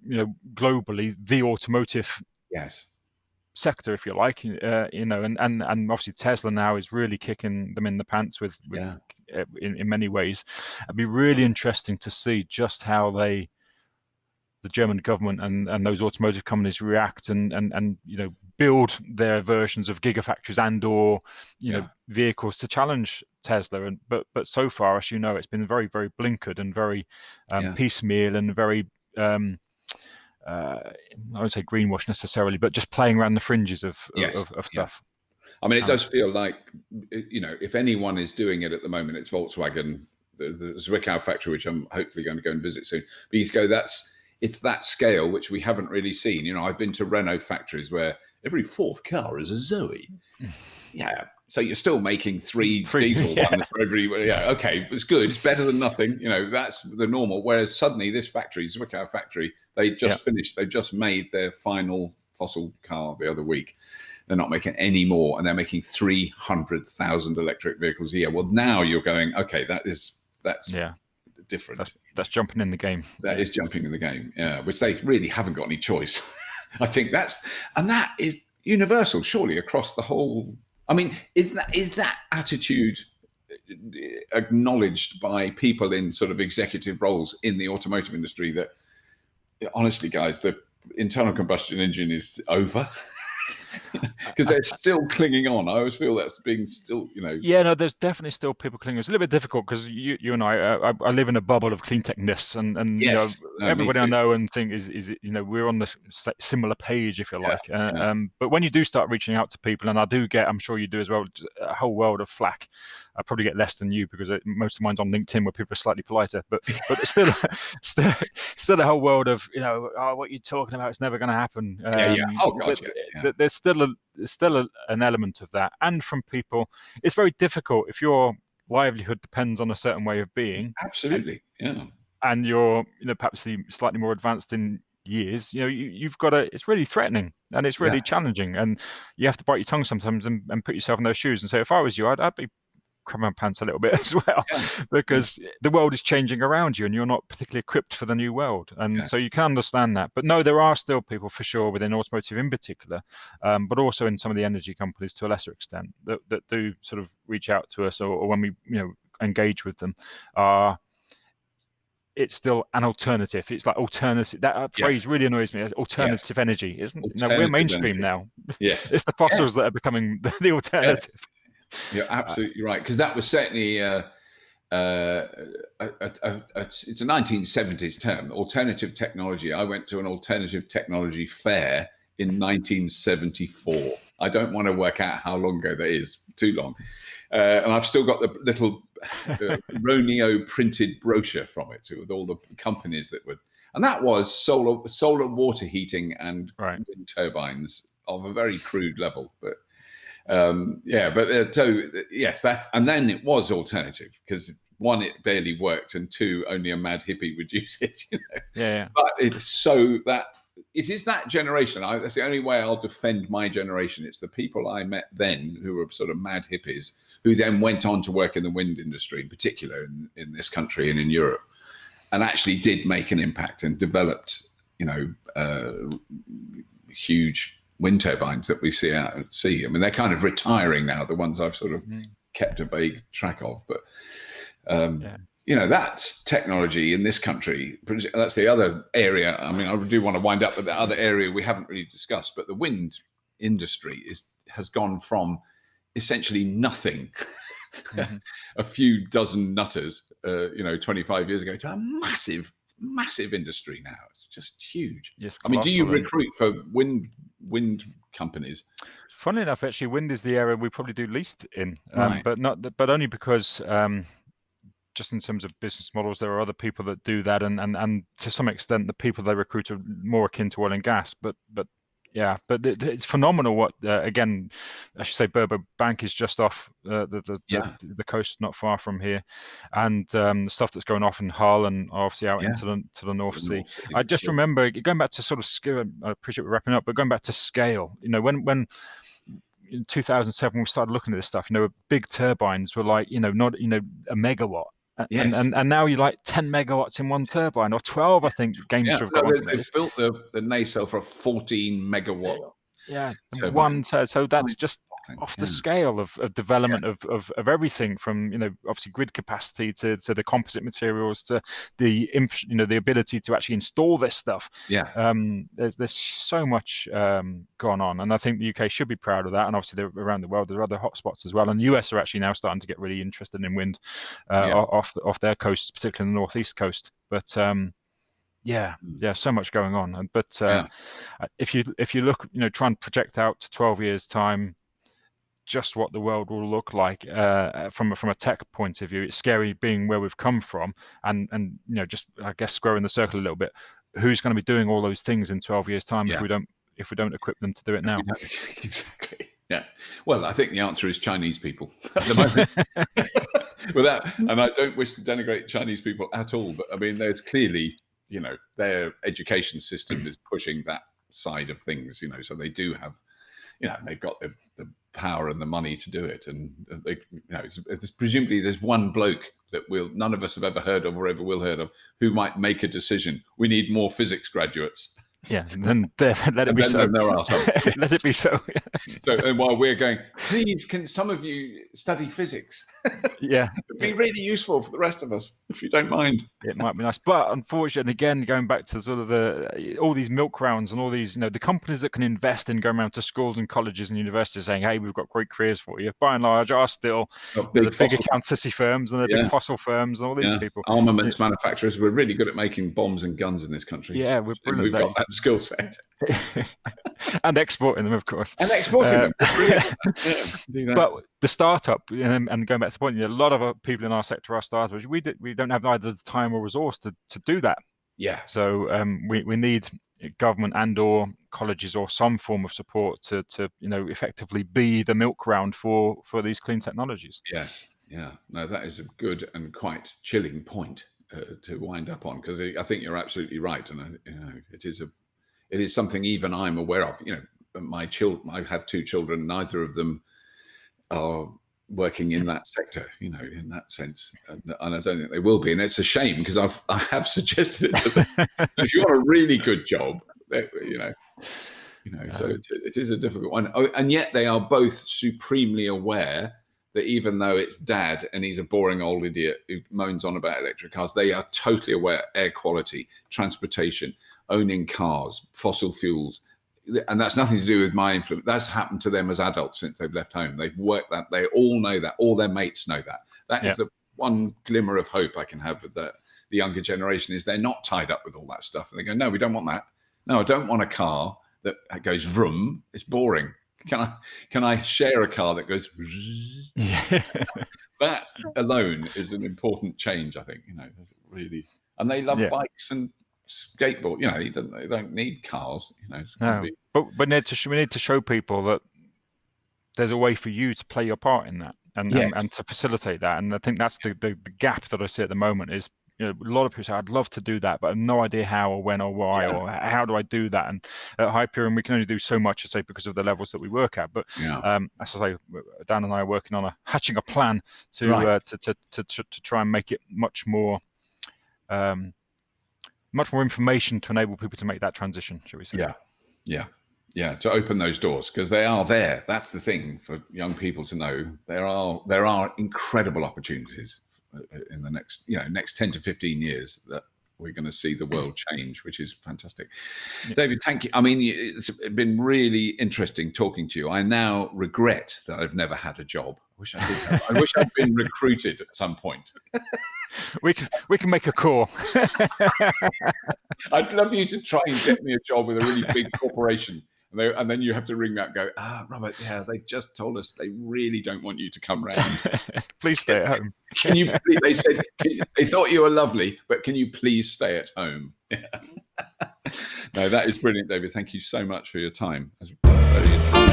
globally, the automotive sector, if you like, and obviously Tesla now is really kicking them in the pants with in many ways. It'd be really interesting to see just how the German government and those automotive companies react and build their versions of gigafactories and/or vehicles to challenge Tesla. But so far, as you know, it's been very, very blinkered and very piecemeal and very I wouldn't say greenwash necessarily, but just playing around the fringes of stuff. I mean, it does feel like, if anyone is doing it at the moment, it's Volkswagen. There's the Zwickau factory, which I'm hopefully going to go and visit soon. But you go, it's that scale, which we haven't really seen. I've been to Renault factories where every 4th car is a Zoe. So you're still making 3 diesel ones for every. Okay, it's good. It's better than nothing. That's the normal. Whereas suddenly this factory, Zwickau factory, they just finished. They just made their final fossil car the other week. They're not making any more, and they're making 300,000 electric vehicles a year. Well, now you're going, okay, that's different. That's jumping in the game. That is jumping in the game. Which they really haven't got any choice. I think that is universal, surely, across the whole. I mean, is that attitude acknowledged by people in sort of executive roles in the automotive industry that, honestly, guys, the internal combustion engine is over? Because they're still clinging on. I always feel that's being still, there's definitely still people clinging. It's a little bit difficult because you and I live in a bubble of cleantechness, and everybody I know and think is we're on the similar page, if you like. But when you do start reaching out to people, and I'm sure you do as well, a whole world of flack. I probably get less than you because most of mine's on LinkedIn where people are slightly politer, but still a whole world of what you're talking about, it's never going to happen. Oh God, there's still an element of that, and from people, it's very difficult if you're livelihood depends on a certain way of being, Absolutely. Yeah. and you're, perhaps slightly more advanced in years, you've got to, it's really threatening and it's Yeah. really challenging, and you have to bite your tongue sometimes and put yourself in those shoes and say, if I was you, I'd be crapping my pants a little bit as well, Yeah. because the world is changing around you and you're not particularly equipped for the new world. And so you can understand that. But no, there are still people for sure within automotive in particular, but also in some of the energy companies to a lesser extent, that do sort of reach out to us, or when we engage with them, it's still an alternative. It's like alternative. That phrase really annoys me. Alternative energy, isn't? We're mainstream now. Yes. It's the fossils that are becoming the alternative. You're absolutely right, because that was certainly it's a 1970s term, alternative technology. I went to an alternative technology fair in 1974. I don't want to work out how long ago that is, too long. And I've still got the little Roneo printed brochure from it with all the companies that would, and that was solar water heating and wind turbines of a very crude level, but so yes, that, and then it was alternative, because one, it barely worked, and two, only a mad hippie would use it. But it's so that it is that generation. That's the only way I'll defend my generation. It's the people I met then who were sort of mad hippies, who then went on to work in the wind industry, in particular in this country and in Europe, and actually did make an impact and developed, huge wind turbines that we see out at sea. I mean, they're kind of retiring now, the ones I've sort of kept a vague track of. But, that's technology in this country. That's the other area. I mean, I do want to wind up with the other area we haven't really discussed, but the wind industry has gone from essentially nothing, a few dozen nutters, 25 years ago, to a massive industry now. It's just huge. Yes, I mean, do you recruit for wind companies? Funnily enough, actually, wind is the area we probably do least in, Right. but only because just in terms of business models, there are other people that do that, and to some extent, the people they recruit are more akin to oil and gas. But it's phenomenal what, again, I should say Burbo Bank is just off the coast, not far from here, and the stuff that's going off in Hull and obviously out into the North Sea. I just remember going back to sort of scale. I appreciate we're wrapping up, but going back to scale, when in 2007 we started looking at this stuff, big turbines were like, not a megawatt. Yes. And now you're like 10 megawatts in one turbine, or 12, I think Gamestra have got. They've built the nacelle for a 14 megawatt. Turbine. One. So that's just off the scale of development of everything from, obviously grid capacity to the composite materials to the the ability to actually install this stuff. There's so much gone on, and I think the UK should be proud of that. And obviously around the world there are other hotspots as well, and the US are actually now starting to get really interested in wind off their coasts, particularly in the northeast coast. But so much going on. But if you look, try and project out to 12 years time, just what the world will look like from a tech point of view. It's scary being where we've come from, and just, I guess, squaring the circle a little bit. Who's going to be doing all those things in 12 years time if we don't equip them to do it now? Exactly. Yeah. Well, I think the answer is Chinese people at the moment. And I don't wish to denigrate Chinese people at all, but I mean, there's clearly, their education system is pushing that side of things. So they do have, they've got the power and the money to do it, and they, presumably there's one bloke that none of us have ever heard of or ever will heard of, who might make a decision. We need more physics graduates. Yeah, and then let it be so. There are some. Let it be so. So, and while we're going, please, can some of you study physics? Yeah, it'd be really useful for the rest of us, if you don't mind. It might be nice, but unfortunately, again, going back to sort of all these milk rounds and all these, the companies that can invest in going around to schools and colleges and universities saying, "Hey, we've got great careers for you," by and large, are still the big accountancy firms and the big fossil firms and all these people. Armaments manufacturers. We're really good at making bombs and guns in this country. Yeah, we're brilliant. We've got that skill set. And exporting them, of course. And exporting them. But the startup, and going back to the point, a lot of people in our sector are startups. We don't have either the time or resource to do that. Yeah. So we need government and/or colleges or some form of support to effectively be the milk round for these clean technologies. Yes. Yeah, no, that is a good and quite chilling point to wind up on, because I think you're absolutely right, and it is something even I'm aware of. My children, I have two children, neither of them are working in that sector, in that sense, and I don't think they will be, and it's a shame, because I have suggested it to them. If you want a really good job, so it is a difficult one. Oh, and yet they are both supremely aware that even though it's dad and he's a boring old idiot who moans on about electric cars, they are totally aware: air quality, transportation, owning cars, fossil fuels. And that's nothing to do with my influence. That's happened to them as adults since they've left home. They've worked that. They all know that. All their mates know that. That is the one glimmer of hope I can have with the younger generation, is they're not tied up with all that stuff. And they go, no, we don't want that. No, I don't want a car that goes vroom. It's boring. Can I share a car that goes? That alone is an important change, I think. Really, and they love bikes and skateboard. They don't need cars. No. But we need to show people that there's a way for you to play your part in that, and to facilitate that. And I think that's the gap that I see at the moment is, a lot of people say, I'd love to do that, but I have no idea how or when or why or how do I do that. And at Hyperion, we can only do so much, I say, because of the levels that we work at. But as I say, Dan and I are working on hatching a plan to try and make it much more information to enable people to make that transition, shall we say? Yeah, to open those doors, because they are there. That's the thing for young people to know. There are incredible opportunities in the next 10 to 15 years that we're going to see the world change, which is fantastic. David, thank you. I mean, it's been really interesting talking to you. I now regret that I've never had a job. I wish I did have. I wish I'd been recruited at some point. We can make a call. I'd love you to try and get me a job with a really big corporation. And then you have to ring that and go, Robert, they've just told us they really don't want you to come round. Please stay at home. Can you? They said they thought you were lovely, but can you please stay at home? No, that is brilliant, David. Thank you so much for your time. That's very interesting.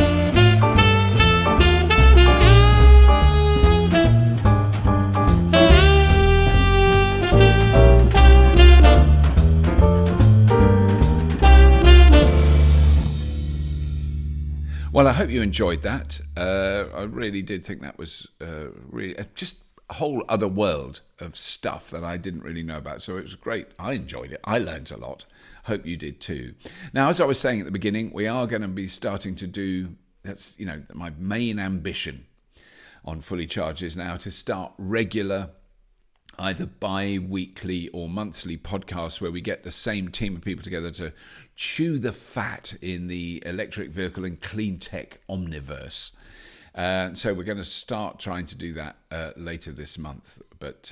Well, I hope you enjoyed that. I really did think that was really just a whole other world of stuff that I didn't really know about. So it was great. I enjoyed it. I learned a lot. Hope you did too. Now, as I was saying at the beginning, we are going to be starting to do, that's my main ambition on Fully Charged is now to start regular, either bi-weekly or monthly podcasts where we get the same team of people together to chew the fat in the electric vehicle and clean tech omniverse. So we're going to start trying to do that later this month. But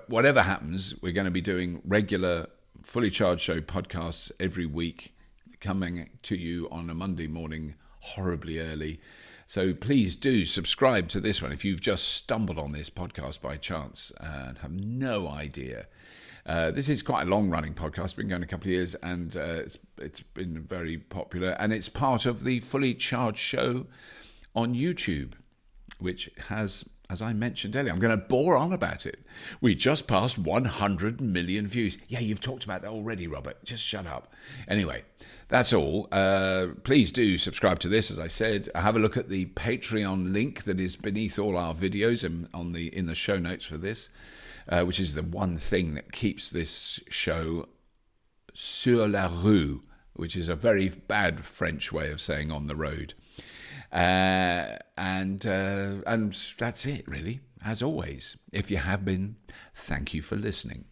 whatever happens, we're going to be doing regular Fully Charged Show podcasts every week, coming to you on a Monday morning, horribly early. So please do subscribe to this one if you've just stumbled on this podcast by chance and have no idea. This is quite a long-running podcast. It's been going a couple of years, and it's been very popular. And it's part of the Fully Charged Show on YouTube, which has, as I mentioned earlier, I'm going to bore on about it. We just passed 100 million views. Yeah, you've talked about that already, Robert. Just shut up. Anyway, that's all. Please do subscribe to this, as I said. Have a look at the Patreon link that is beneath all our videos and in the show notes for this. Which is the one thing that keeps this show sur la rue, which is a very bad French way of saying on the road. And that's it, really. As always, if you have been, thank you for listening.